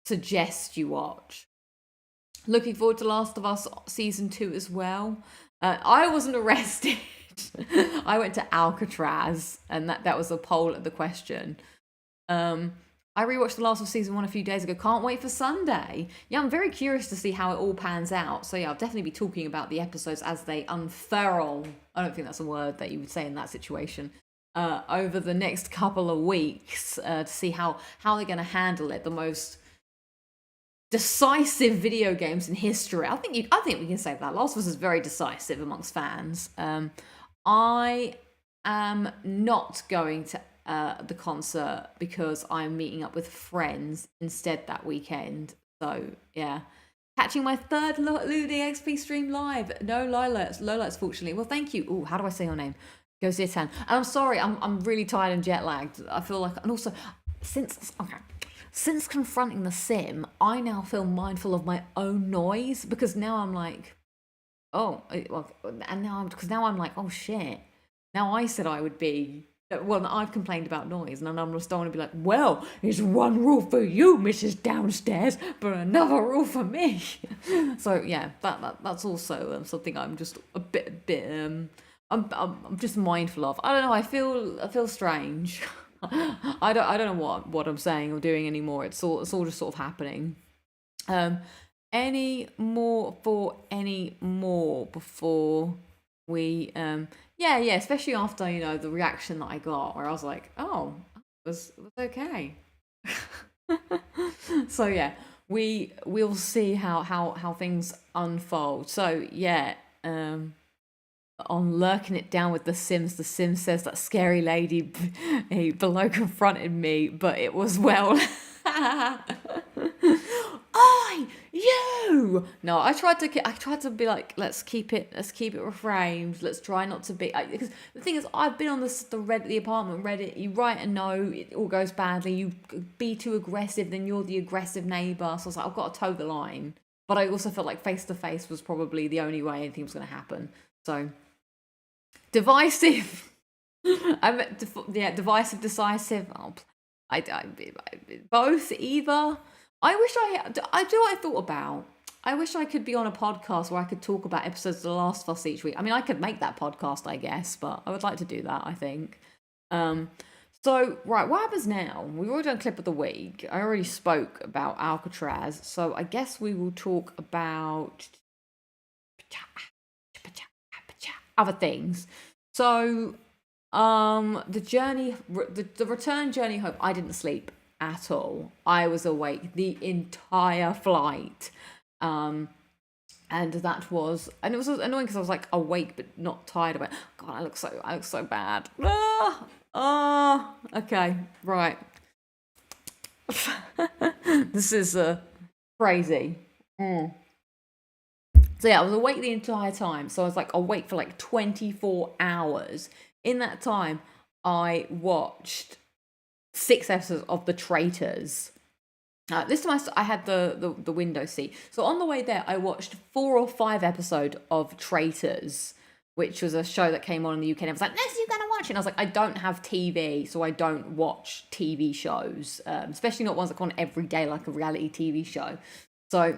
suggest you watch. Looking forward to Last of Us Season 2 as well. I wasn't arrested. I went to Alcatraz, and that was a poll at the question. I rewatched the last of Season 1 a few days ago. Can't wait for Sunday. Yeah, I'm very curious to see how it all pans out. So yeah, I'll definitely be talking about the episodes as they unfurl. I don't think that's a word that you would say in that situation. Over the next couple of weeks to see how they're going to handle it. The most decisive video games in history. I think we can say that. Last of Us is very decisive amongst fans. I am not going to the concert because I'm meeting up with friends instead that weekend. So yeah, catching my third LudiXP stream live. No Lowlights fortunately. Well, thank you. Oh, how do I say your name? Go Zitan. And I'm sorry, I'm really tired and jet lagged. I feel like, and also since confronting the sim, I now feel mindful of my own noise, because now I'm like, oh, well, and now I'm like, oh shit. Now I said I would be Well, I've complained about noise, and I'm just don't want to be like, well, it's one rule for you, Mrs. Downstairs, but another rule for me. So yeah, that's also something I'm just a bit I'm just mindful of. I don't know. I feel strange. I don't know what I'm saying or doing anymore. It's all just sort of happening. Any more before we yeah, especially after, the reaction that I got where I was like, oh, it was okay. So yeah, we'll see how things unfold. So yeah, on lurking it down with the Sims says that scary lady below confronted me, but it was well. You. No, I tried to be like, let's keep it reframed. Let's try not to be, because the thing is, I've been on the apartment Reddit. You write a no, it all goes badly. You be too aggressive, then you're the aggressive neighbor. So I was like, I've got to toe the line. But I also felt like face to face was probably the only way anything was going to happen. So divisive. Divisive, decisive. Both, either. I thought about. I wish I could be on a podcast where I could talk about episodes of The Last of Us each week. I mean, I could make that podcast, I guess, but I would like to do that, I think. So, right, what happens now? We've already done clip of the week. I already spoke about Alcatraz, so I guess we will talk about other things. So, the return journey home, I didn't sleep at all. I was awake the entire flight. And it was annoying because I was like awake but not tired about it. God, I look so bad. Okay, right. This is crazy. So yeah, I was awake the entire time. So I was like awake for like 24 hours. In that time, I watched 6 episodes of The Traitors. This time I had the window seat. So on the way there, I watched 4 or 5 episodes of Traitors, which was a show that came on in the UK. And I was like, "Yes, you're gonna watch it." And I was like, I don't have TV, so I don't watch TV shows, especially not ones that come on every day, like a reality TV show. So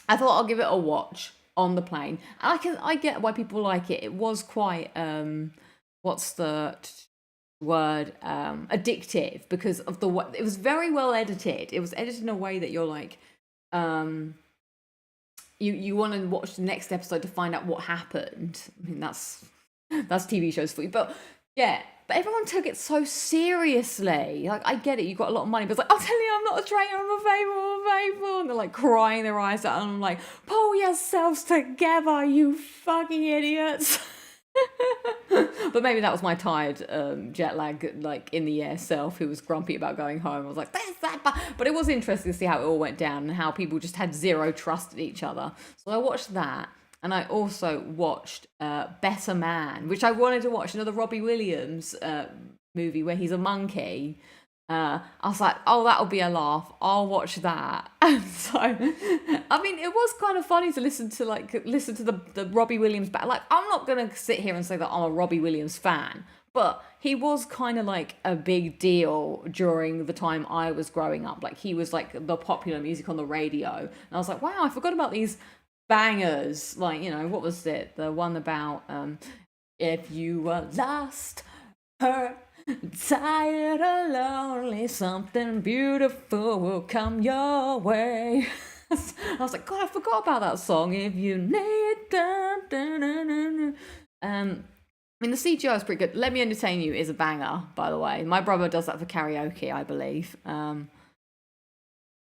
I thought I'll give it a watch on the plane. And I get why people like it. It was quite what's the word, addictive, because of it was very well edited. It was edited in a way that you're like, you want to watch the next episode to find out what happened. I mean, that's TV shows for you, but yeah. But everyone took it so seriously. Like, I get it, you got a lot of money, but it's like, I'll tell you, I'm not a traitor, I'm available. And they're like crying their eyes out, and I'm like, pull yourselves together, you fucking idiots. But maybe that was my tired jet lag, like in the air self, who was grumpy about going home. I was like, there's that. But it was interesting to see how it all went down and how people just had zero trust in each other. So I watched that, and I also watched Better Man, which I wanted to watch, another Robbie Williams movie where he's a monkey. I was like, oh, that'll be a laugh. I'll watch that. And so, I mean, it was kind of funny to listen to the Robbie Williams. Like, I'm not going to sit here and say that I'm a Robbie Williams fan, but he was kind of like a big deal during the time I was growing up. Like, he was like the popular music on the radio. And I was like, wow, I forgot about these bangers. Like, what was it? The one about, if you were lost, hurt, tired or lonely, something beautiful will come your way. I was like, God, I forgot about that song. If you need I mean, the CGI is pretty good. Let Me Entertain You is a banger, by the way. My brother does that for karaoke, I believe.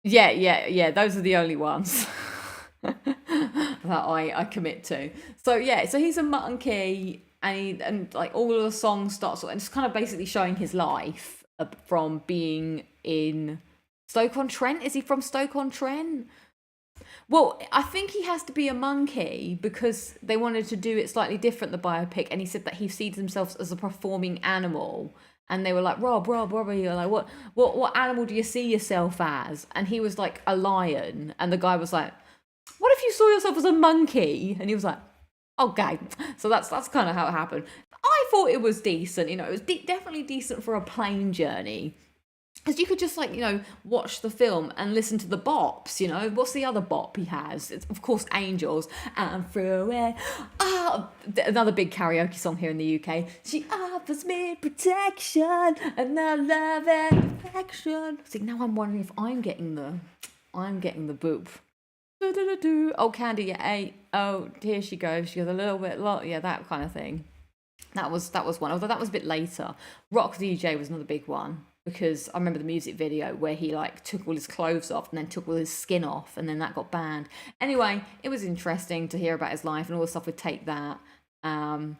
Yeah, those are the only ones that I commit to. So yeah, so he's a monkey. And like all of the songs starts and it's kind of basically showing his life from being in Stoke-on-Trent. Is he from Stoke-on-Trent? Well, I think he has to be a monkey because they wanted to do it slightly different, the biopic, and he said that he sees himself as a performing animal. And they were like, Rob, you're like, what animal do you see yourself as? And he was like, a lion. And the guy was like, what if you saw yourself as a monkey? And he was like, okay, so that's kind of how it happened. I thought it was decent. You know, it was definitely decent for a plane journey. Because you could just, like, you know, watch the film and listen to the bops, you know. What's the other bop he has? It's, of course, Angels. And through it. Another big karaoke song here in the UK. She offers me protection and I love and affection. See, now I'm wondering if I'm getting the boop. Oh, Candy, yeah, oh, here she goes. She goes a little bit, yeah, that kind of thing. That was one, although that was a bit later. Rock DJ was another big one, because I remember the music video where he, like, took all his clothes off and then took all his skin off, and then that got banned. Anyway, it was interesting to hear about his life and all the stuff. Would take that and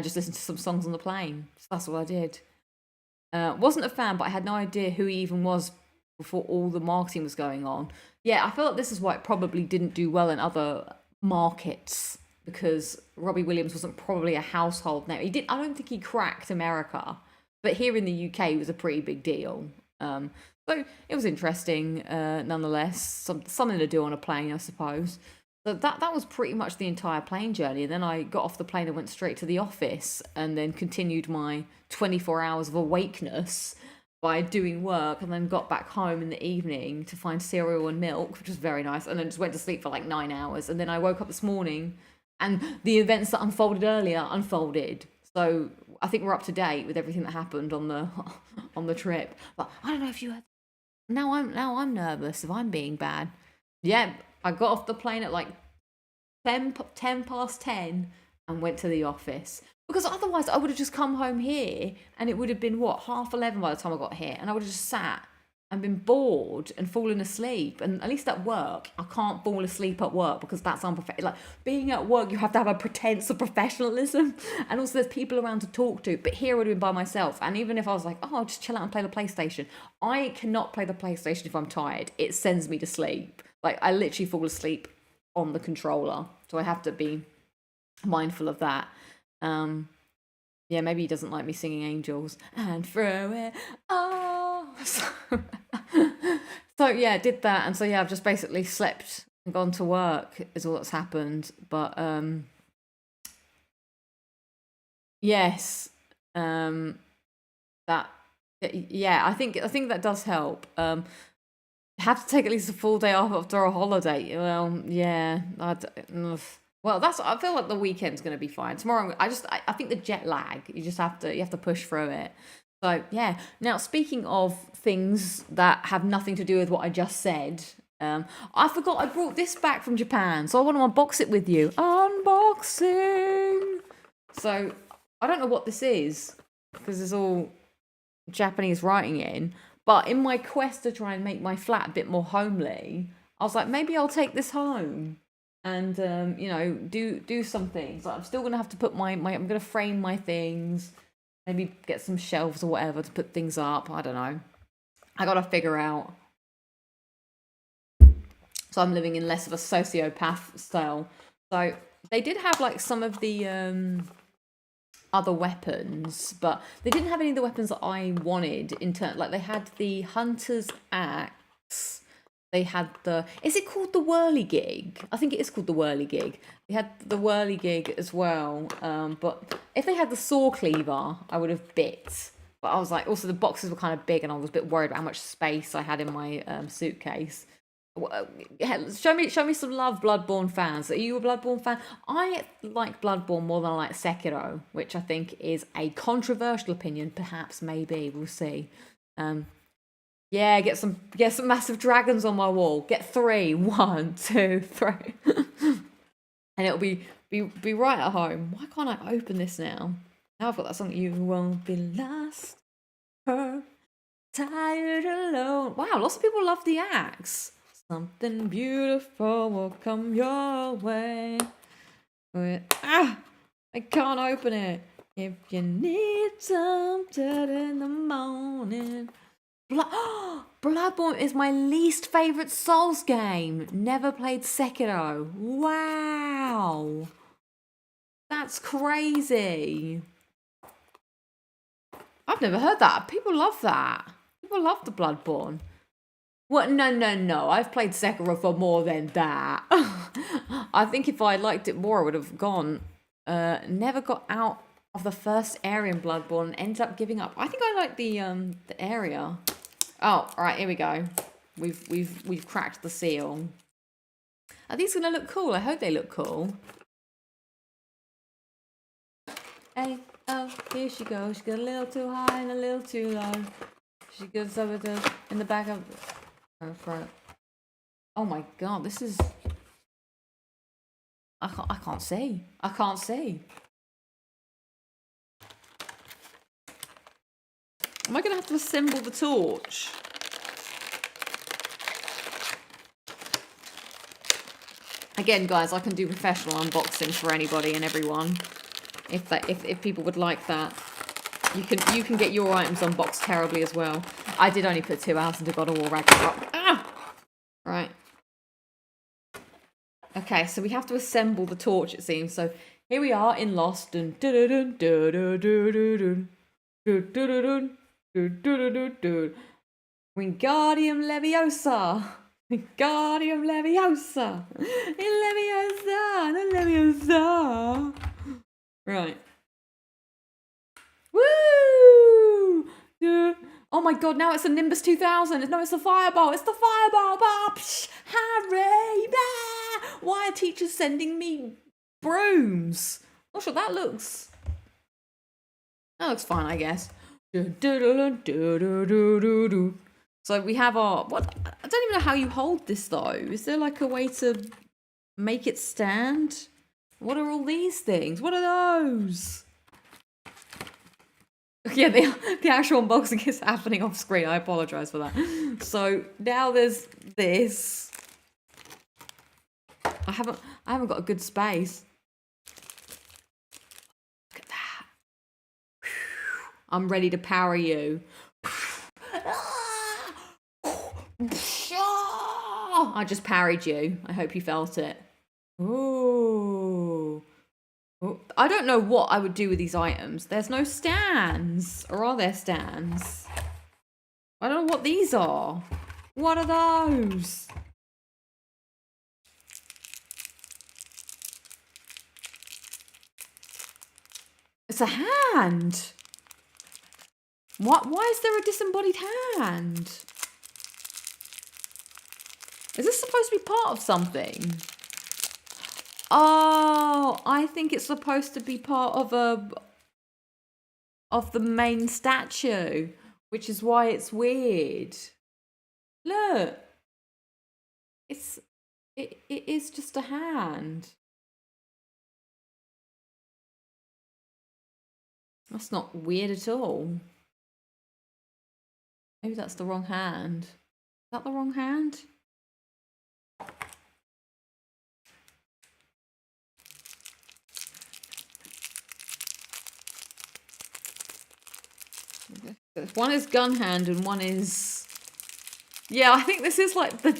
just listen to some songs on the plane. So that's what I did. Wasn't a fan, but I had no idea who he even was before all the marketing was going on. Yeah, I feel like this is why it probably didn't do well in other markets, because Robbie Williams wasn't probably a household name. I don't think he cracked America, but here in the UK it was a pretty big deal. So it was interesting, nonetheless. Something to do on a plane, I suppose. So that was pretty much the entire plane journey. And then I got off the plane and went straight to the office, and then continued my 24 hours of awakeness by doing work, and then got back home in the evening to find cereal and milk, which was very nice, and then just went to sleep for like 9 hours. And then I woke up this morning and the events that unfolded earlier unfolded. So I think we're up to date with everything that happened on the trip. But I don't know if you heard. Now I'm nervous if I'm being bad. Yeah, I got off the plane at like 10 past 10 and went to the office. Because otherwise I would have just come home here and it would have been, what, 11:30 by the time I got here. And I would have just sat and been bored and fallen asleep. And at least at work, I can't fall asleep at work because that's unprofessional. Like, being at work, you have to have a pretense of professionalism. And also there's people around to talk to. But here I would have been by myself. And even if I was like, oh, I'll just chill out and play the PlayStation. I cannot play the PlayStation if I'm tired. It sends me to sleep. Like, I literally fall asleep on the controller. So I have to be mindful of that. Yeah, maybe he doesn't like me singing Angels and throw it. Oh, so yeah, did that, and so yeah, I've just basically slept and gone to work is all that's happened. But yes, that yeah, I think that does help. Have to take at least a full day off after a holiday. Well, yeah, well, I feel like the weekend's going to be fine. Tomorrow, I think the jet lag, you have to push through it. So, yeah. Now, speaking of things that have nothing to do with what I just said, I forgot I brought this back from Japan, so I want to unbox it with you. Unboxing! So, I don't know what this is, because there's all Japanese writing in, but in my quest to try and make my flat a bit more homely, I was like, maybe I'll take this home. And you know, do some things. Like, I'm still gonna have to put my I'm gonna frame my things, maybe get some shelves or whatever to put things up. I don't know. I gotta figure out. So I'm living in less of a sociopath style. So they did have like some of the other weapons, but they didn't have any of the weapons that I wanted. Like, they had the hunter's axe. They had is it called the whirligig? I think it is called the whirligig. They had the whirligig as well. But if they had the saw cleaver, I would have bit. But I was like, also the boxes were kind of big, and I was a bit worried about how much space I had in my suitcase. Show me some love, Bloodborne fans. Are you a Bloodborne fan? I like Bloodborne more than I like Sekiro, which I think is a controversial opinion. Perhaps, maybe, we'll see. Yeah, get some massive dragons on my wall. Get 3. 1, 2, 3. And it'll be right at home. Why can't I open this now? Now I've got that song. You won't be lost, tired alone. Wow, lots of people love the axe. Something beautiful will come your way. I can't open it. If you need something in the morning. Bloodborne is my least favourite Souls game. Never played Sekiro. Wow. That's crazy. I've never heard that. People love that. People love the Bloodborne. What? No. I've played Sekiro for more than that. I think if I liked it more, I would have gone. Never got out of the first area in Bloodborne and ended up giving up. I think I like the area. Oh, all right, here we go. We've cracked the seal. Are these gonna look cool? I hope they look cool. Hey, oh, here she goes. She got a little too high and a little too low. She goes over in the back of her front. Oh my god, this is. I can't see. I can't see. Am I gonna have to assemble the torch? Again, guys, I can do professional unboxing for anybody and everyone. If people would like that, you can get your items unboxed terribly as well. I did only put 2 hours into God of War Ragnarok. Ah! Right. Okay, so we have to assemble the torch, it seems. So here we are in Lost. Wingardium Leviosa. Wingardium Leviosa. Leviosa. Right. Woo! Oh my god, now it's a Nimbus 2000. No, it's the fireball. It's the fireball. Psh, Harry! Bah! Why are teachers sending me brooms? Not sure that looks. That looks fine, I guess. So we have our. What? I don't even know how you hold this though. Is there like a way to make it stand? What are all these things? What are those? Yeah, the actual unboxing is happening off screen. I apologise for that. So now there's this. I haven't got a good space. Look at that. I'm ready to power you. I just parried you. I hope you felt it. Ooh. I don't know what I would do with these items. There's no stands. Or are there stands? I don't know what these are. What are those? It's a hand. What? Why is there a disembodied hand? Is this supposed to be part of something? Oh, I think it's supposed to be part of the main statue, which is why it's weird. Look. It is just a hand. That's not weird at all. Maybe that's the wrong hand. Is that the wrong hand? One is gun hand and one is. Yeah, I think this is like the.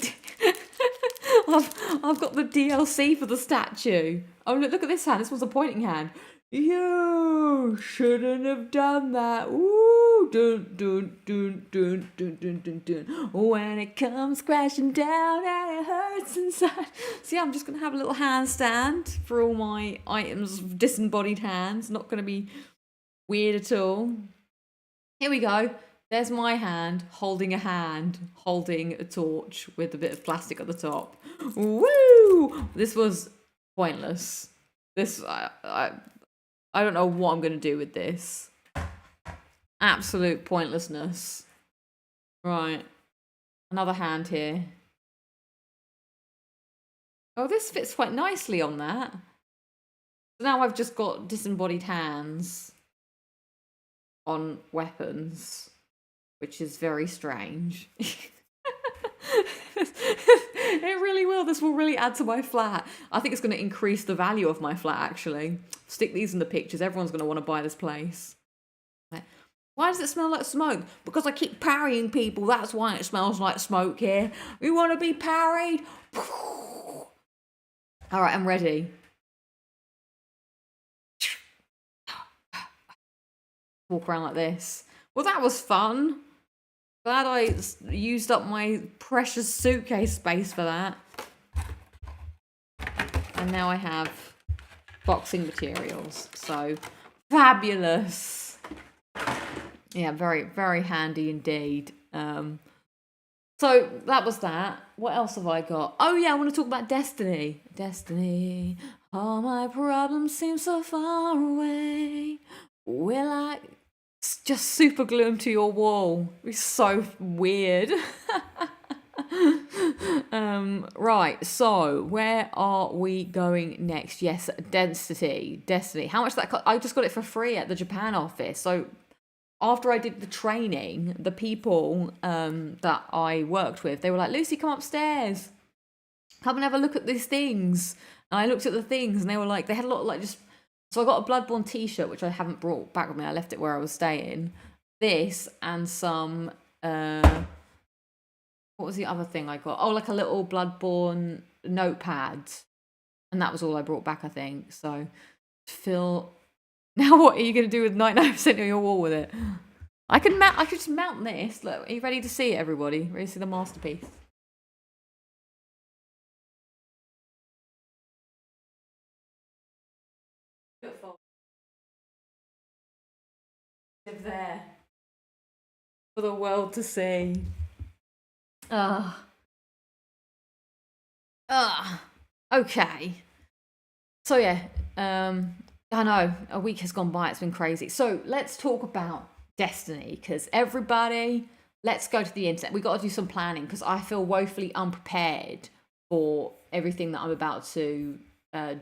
I've got the DLC for the statue. Oh look at this hand. This was a pointing hand. You shouldn't have done that. Ooh, dun dun dun dun dun dun dun dun. When it comes crashing down and it hurts inside. See, I'm just gonna have a little handstand for all my items of disembodied hands. Not gonna be weird at all. Here we go. There's my hand holding a torch with a bit of plastic at the top. Woo! This was pointless. This I don't know what I'm going to do with this. Absolute pointlessness. Right. Another hand here. Oh, this fits quite nicely on that. So now I've just got disembodied hands on weapons, which is very strange. It really will. This will really add to my flat. I think it's going to increase the value of my flat, actually. Stick these in the pictures. Everyone's going to want to buy this place. Why does it smell like smoke? Because I keep parrying people. That's why it smells like smoke here. You want to be parried? All right, I'm ready. Walk around like this. Well, that was fun. Glad I used up my precious suitcase space for that. And now I have boxing materials. So Fabulous. Yeah, very, very handy indeed. So that was that. What else have I got? Oh yeah, I want to talk about Destiny. Destiny. All my problems seem so far away. Will I just super glue them to your wall? It's so weird. Right, so where are we going next? Yes, Destiny. How much that cost? I just got it for free at the Japan office. So after I did the training, the people that I worked with, they were like, Lucy, come upstairs. Come and have a look at these things. And I looked at the things and they were like, they had a lot of like just... So I got a Bloodborne t-shirt, which I haven't brought back with me. I left it where I was staying. This and some... what was the other thing I got? Oh, like a little Bloodborne notepad. And that was all I brought back, I think. So, Phil... Now what are you going to do with 99% of your wall with it? I could just mount this. Look, are you ready to see it, everybody? Ready to see the masterpiece? Beautiful. Live there. For the world to see. Okay. So yeah, I know, a week has gone by, it's been crazy. So let's talk about Destiny, because everybody, let's go to the internet. We've got to do some planning, because I feel woefully unprepared for everything that I'm about to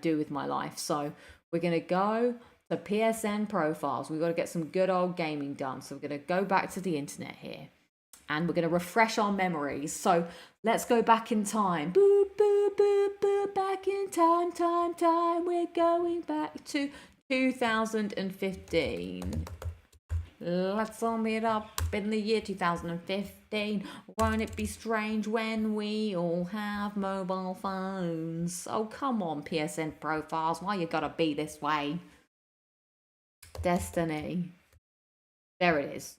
do with my life. So we're going to go to PSN profiles. We've got to get some good old gaming done. So we're going to go back to the internet here. And we're going to refresh our memories. So let's go back in time. Boop, boop, boop, boop, back in time. We're going back to 2015. Let's sum it up in the year 2015. Won't it be strange when we all have mobile phones? Oh, come on, PSN profiles. Why you gotta be this way? Destiny. There it is.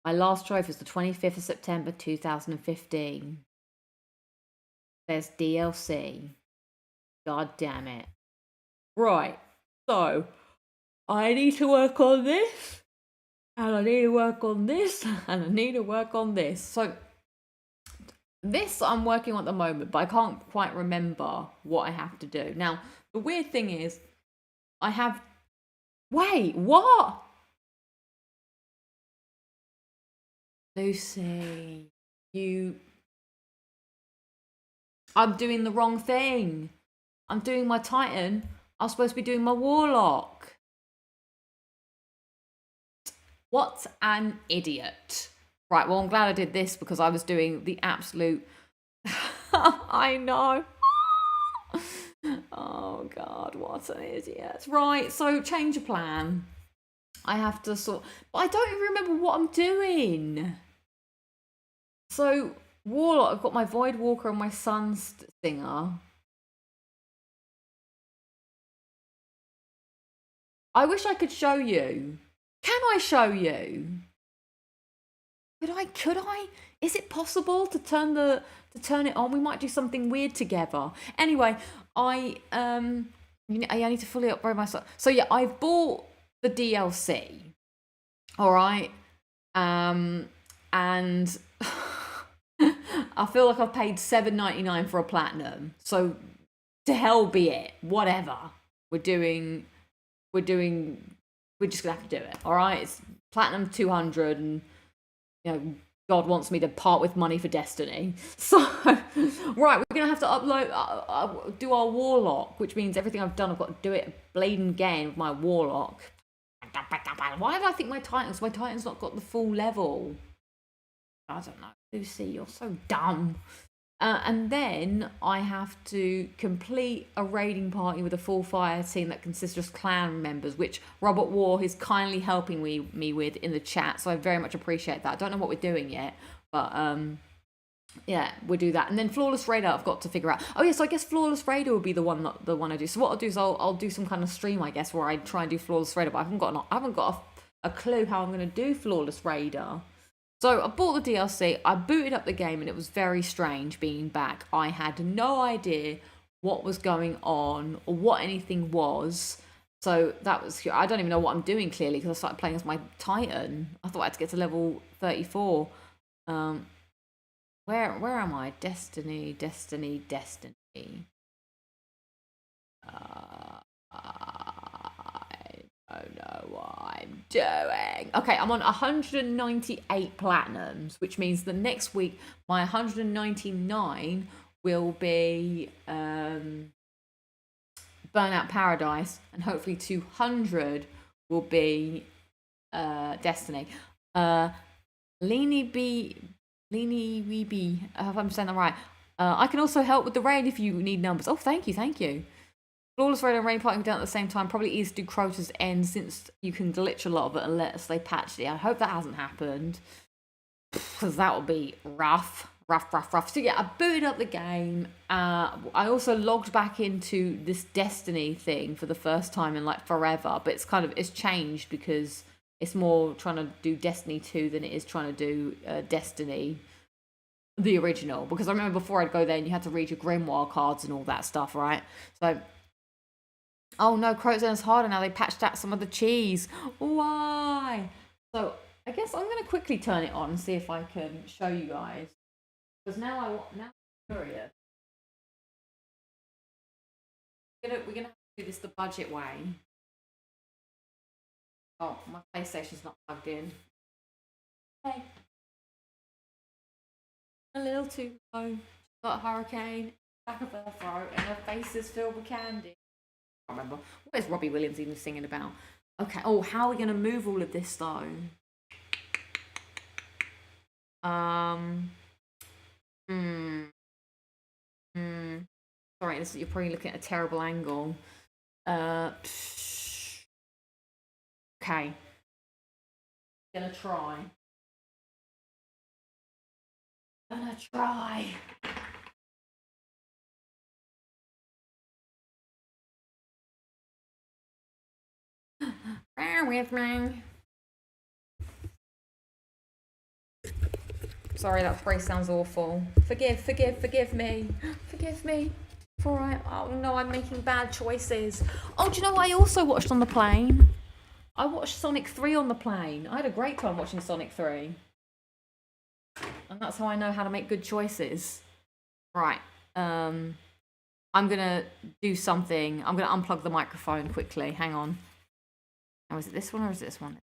My last trophy was the 25th of September 2015. There's DLC. God damn it. Right, so I need to work on this, and I need to work on this, and I need to work on this. So this I'm working on at the moment, but I can't quite remember what I have to do. Now, the weird thing is, I have... Wait, what? Lucy, I'm doing the wrong thing. I'm doing my Titan. I'm supposed to be doing my Warlock. What an idiot. Right, well, I'm glad I did this because I was doing the absolute... I know. Oh, God, what an idiot. Right, so change of plan. I have to sort... But I don't even remember what I'm doing. So, Warlock, I've got my Void Walker and my Sun Stinger. I wish I could show you. Can I show you? Could I? Is it possible to turn it on? We might do something weird together. Anyway, I need to fully upgrade myself. So yeah, I've bought the DLC. All right. And I feel like I've paid $7.99 for a platinum. So to hell be it. Whatever. We're just gonna have to do it. All right. It's platinum 200, and God wants me to part with money for Destiny. So right, we're gonna have to upload, do our Warlock, which means everything I've done, I've got to do it bladen again with my Warlock. Why did I think my Titan's not got the full level? I don't know. Lucy, you're so dumb. And then I have to complete a raiding party with a full fire team that consists of just clan members, which Robert War is kindly helping me with in the chat. So I very much appreciate that. I don't know what we're doing yet, but yeah, we'll do that. And then Flawless Raider, I've got to figure out. Oh yeah, so I guess Flawless Raider will be the one I do. So what I'll do is I'll do some kind of stream, I guess, where I try and do Flawless Raider, but I haven't got a clue how I'm going to do Flawless Raider. So I bought the DLC, I booted up the game, and it was very strange being back. I had no idea what was going on or what anything was. So that was, I don't even know what I'm doing clearly because I started playing as my Titan. I thought I had to get to level 34. Where am I? Destiny. I don't know what I'm doing. Okay, I'm on 198 platinums, which means the next week my 199 will be Burnout Paradise, and hopefully 200 will be Destiny. Leany Weeby, if I'm saying that right. I can also help with the raid if you need numbers. Oh, thank you. Flawless Raid and Raid Party down at the same time. Probably easy to do Crota's End since you can glitch a lot of it unless they patched it. I hope that hasn't happened, because that would be rough. So yeah, I booted up the game. I also logged back into this Destiny thing for the first time in like forever, but it's changed because it's more trying to do Destiny 2 than it is trying to do Destiny the original. Because I remember before I'd go there and you had to read your Grimoire cards and all that stuff, right? So, oh no, Crota's harder now. They patched out some of the cheese. Why? So I guess I'm gonna quickly turn it on and see if I can show you guys. Because now I'm curious. We're gonna have to do this the budget way. Oh, my PlayStation's not plugged in. Okay. A little too low. Got a hurricane, back of her throat, and her face is filled with candy. I can't remember. What is Robbie Williams even singing about? Okay. Oh, how are we gonna move all of this though? Sorry, you're probably looking at a terrible angle. Okay. Gonna try. Bear with me. Sorry, that phrase sounds awful. Forgive me. Forgive me. It's alright. Oh no, I'm making bad choices. Oh, do you know what I also watched on the plane? I watched Sonic 3 on the plane. I had a great time watching Sonic 3. And that's how I know how to make good choices. Right. I'm gonna do something. I'm gonna unplug the microphone quickly. Hang on. Now, is it this one or is it this one?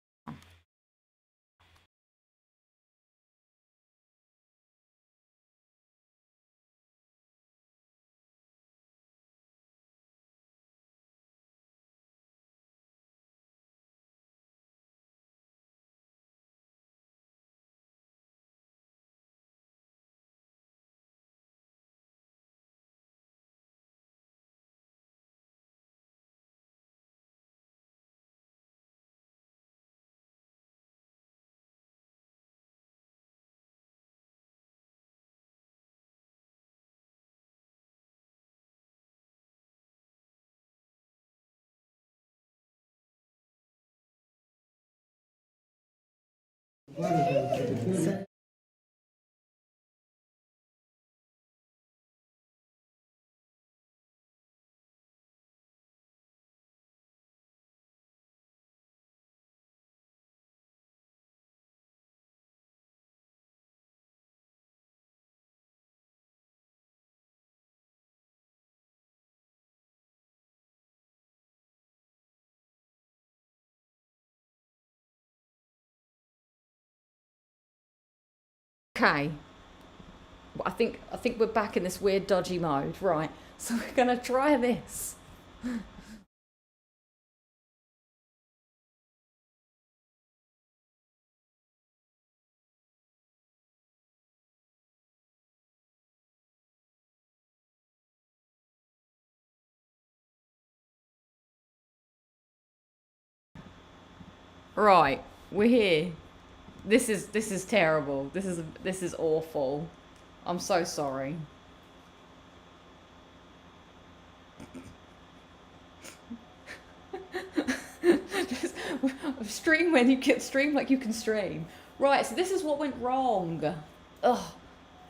Okay. I think we're back in this weird dodgy mode, right? So we're gonna try this. Right, we're here. This is terrible. This is awful. I'm so sorry. Just stream when you can stream like you can stream. Right, so this is what went wrong. Ugh,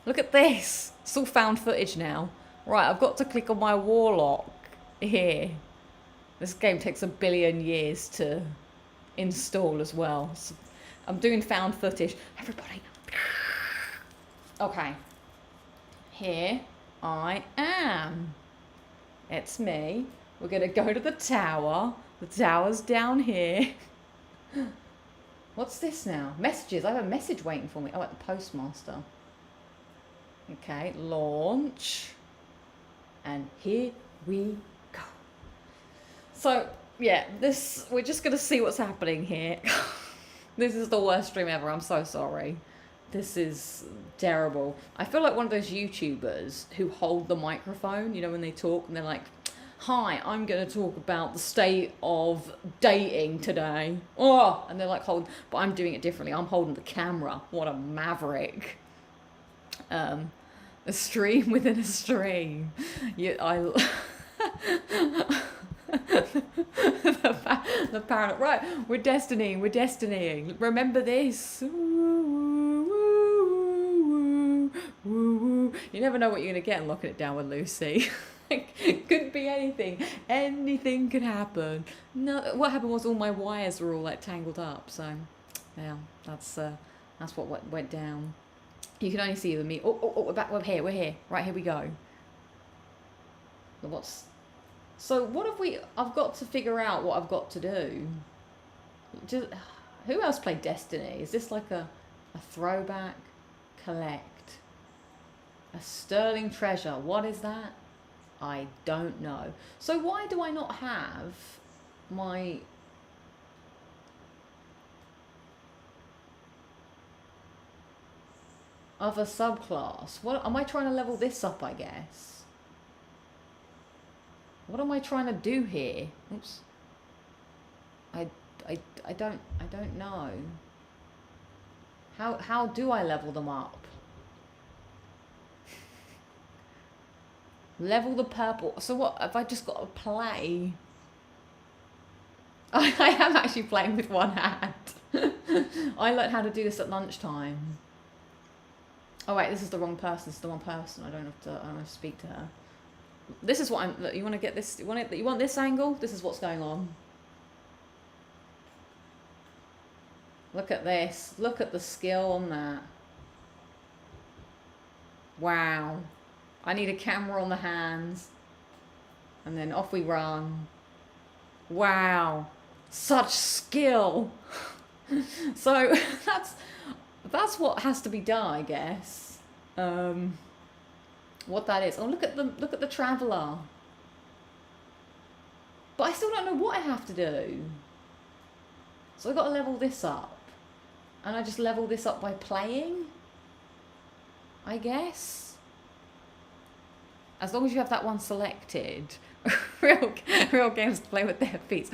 look at this. It's all found footage now. Right, I've got to click on my warlock here. This game takes 1 billion years to install as well. So I'm doing found footage. Everybody. Okay. Here I am. It's me. We're going to go to the tower. The tower's down here. What's this now? Messages. I have a message waiting for me. Oh, at the postmaster. Okay, launch. And here we go. So, yeah, we're just going to see what's happening here. This is the worst stream ever. I'm so sorry. This is terrible. I feel like one of those YouTubers who hold the microphone, you know, when they talk and they're like, hi, I'm going to talk about the state of dating today. Oh, and they're like, but I'm doing it differently. I'm holding the camera. What a maverick. A stream within a stream. The parrot. Right, we're destinying. Remember this. You never know what you're going to get and locking it down with Lucy. Could be anything. Anything could happen. No, what happened was all my wires were all like tangled up. So, yeah, that's what went down. You can only see me. Oh, we're back. We're here. Right, here we go. So what have we? I've got to figure out what I've got to do. Who else played Destiny? Is this like a throwback? Collect. A sterling treasure. What is that? I don't know. So why do I not have my other subclass? What am I trying to level this up, I guess? What am I trying to do here? Oops. I don't know. How do I level them up? Level the purple. So what, have I just got to play? I am actually playing with one hand. I learned how to do this at lunchtime. Oh wait, this is the wrong person. This is the wrong person. I don't have to speak to her. This is what look, you want to get this, you want this angle? This is what's going on. Look at this. Look at the skill on that. Wow. I need a camera on the hands. And then off we run. Wow. Such skill. So that's what has to be done, I guess. What that is. Oh, look at the traveller. But I still don't know what I have to do. So I've got to level this up. And I just level this up by playing, I guess. As long as you have that one selected. real games to play with their feet.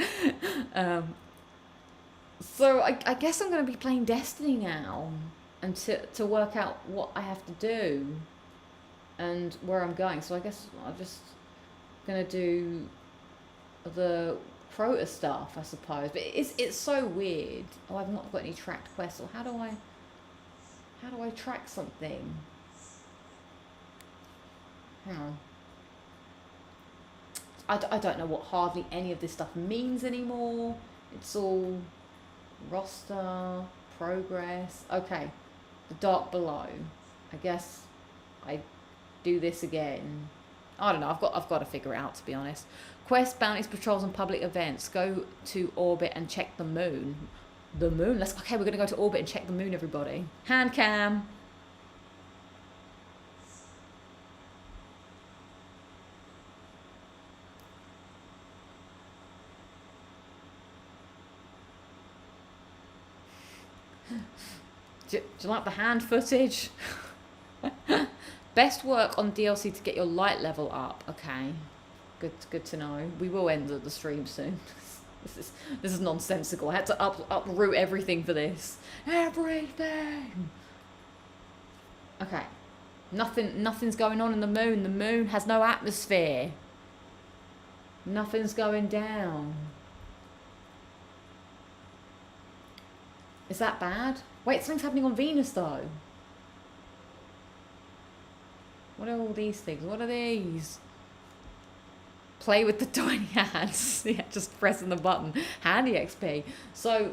So I guess I'm going to be playing Destiny now. And to work out what I have to do. And where I'm going. So I guess I'm just going to do the Crota stuff, I suppose. But it's so weird. Oh, I've not got any tracked quests. Or how do I track something? Hang on. I don't know what hardly any of this stuff means anymore. It's all roster, progress. Okay, the dark below. I guess I do this again. I don't know. I've got to figure it out, to be honest. Quest, bounties, patrols, and public events. Go to orbit and check the moon. The moon? Okay, we're gonna go to orbit and check the moon, everybody. Hand cam. Do you like the hand footage? Best work on DLC to get your light level up. Okay, good to know. We will end the stream soon. This is nonsensical. I had to uproot everything for this. Everything. Okay, nothing's going on in the moon. The moon has no atmosphere. Nothing's going down. Is that bad? Wait, something's happening on Venus though. What are all these things? What are these? play with the tiny hands. Yeah, just pressing the button. Handy XP. So,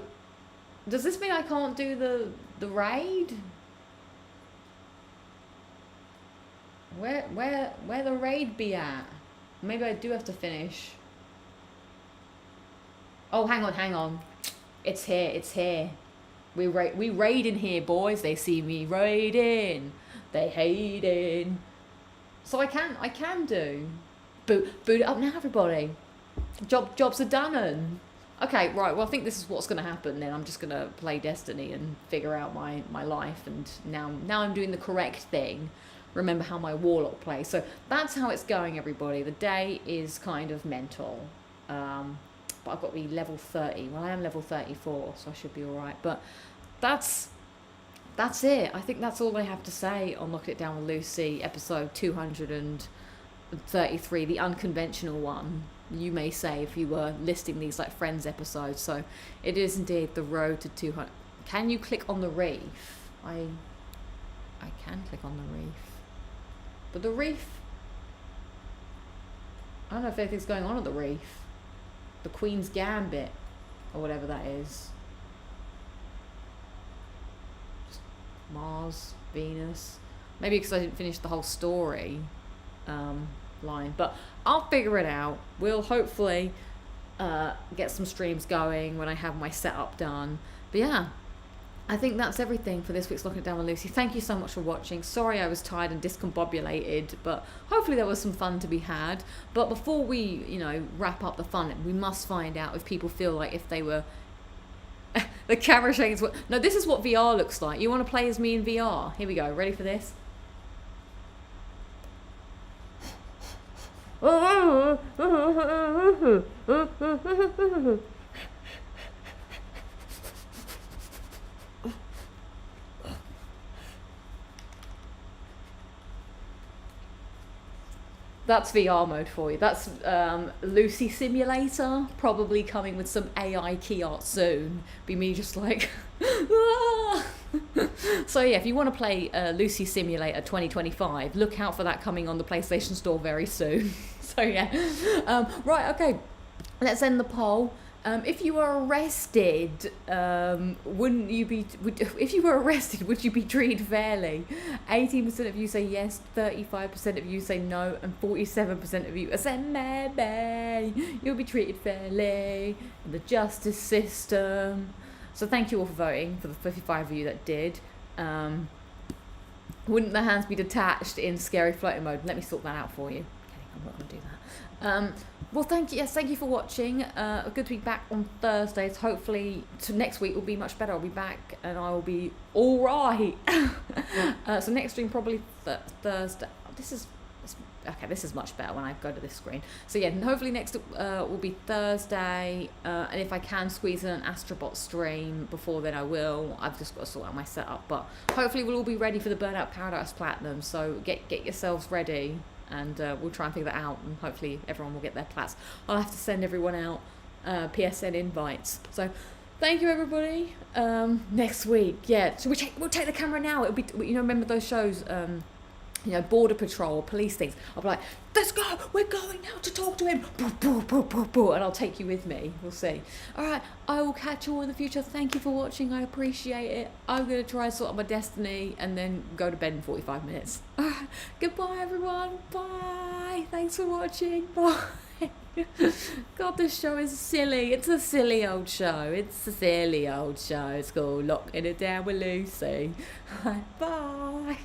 does this mean I can't do the raid? Where the raid be at? Maybe I do have to finish. Oh, hang on. It's here. We raid in here, boys. They see me raiding. They hating. So I can do. Boot it up now, everybody. Jobs are done. Okay, right. Well, I think this is what's going to happen. Then I'm just going to play Destiny and figure out my life. And now I'm doing the correct thing. Remember how my warlock plays. So that's how it's going, everybody. The day is kind of mental. But I've got to be level 30. Well, I am level 34, so I should be all right. But that's it. I think that's all I have to say on Lock It Down with Lucy, episode 233, the unconventional one, you may say, if you were listing these like Friends episodes. So it is indeed the road to 200. Can you click on the reef? I can click on the reef. But the reef, I don't know if anything's going on at the reef. The Queen's Gambit, or whatever that is. Just Mars, Venus. Maybe because I didn't finish the whole story line. But I'll figure it out. We'll hopefully get some streams going when I have my setup done. But yeah, I think that's everything for this week's Locking It Down with Lucy. Thank you so much for watching. Sorry I was tired and discombobulated, but hopefully there was some fun to be had. But before we, wrap up the fun, we must find out if people feel like if they were... the camera shakes... No, this is what VR looks like. You want to play as me in VR? Here we go. Ready for this? That's VR mode for you. That's Lucy Simulator, probably coming with some AI key art soon. Be me just like... ah! So yeah, if you want to play Lucy Simulator 2025, look out for that coming on the PlayStation Store very soon. So yeah. Right, okay. Let's end the poll. If you were arrested, would you be treated fairly? 18% of you say yes, 35% of you say no, and 47% of you say maybe you'll be treated fairly in the justice system. So thank you all for voting, for the 55 of you that did. Wouldn't the hands be detached in scary floating mode? Let me sort that out for you. Okay, I'm not going to do that. Well, thank you. Yes, thank you for watching. Good to be back on Thursdays. Hopefully, next week will be much better. I'll be back and I will be all right. So next stream probably Thursday. This is much better when I go to this screen. So yeah, hopefully next will be Thursday. And if I can squeeze in an Astrobot stream before then, I will. I've just got to sort out my setup. But hopefully we'll all be ready for the Burnout Paradise Platinum. So get yourselves ready. And we'll try and figure that out, and hopefully everyone will get their plats. I'll have to send everyone out PSN invites. So thank you, everybody. Next week, yeah. So we'll take the camera now. It'll be, remember those shows, Border Patrol, police things. I'll be like, let's go. We're going now to talk to him. Boo, boo, boo, boo, boo. And I'll take you with me. We'll see. All right. I will catch you all in the future. Thank you for watching. I appreciate it. I'm going to try and sort out my Destiny and then go to bed in 45 minutes. All right. Goodbye, everyone. Bye. Thanks for watching. Bye. God, this show is silly. It's a silly old show. It's called Locking It Down with Lucy. Bye.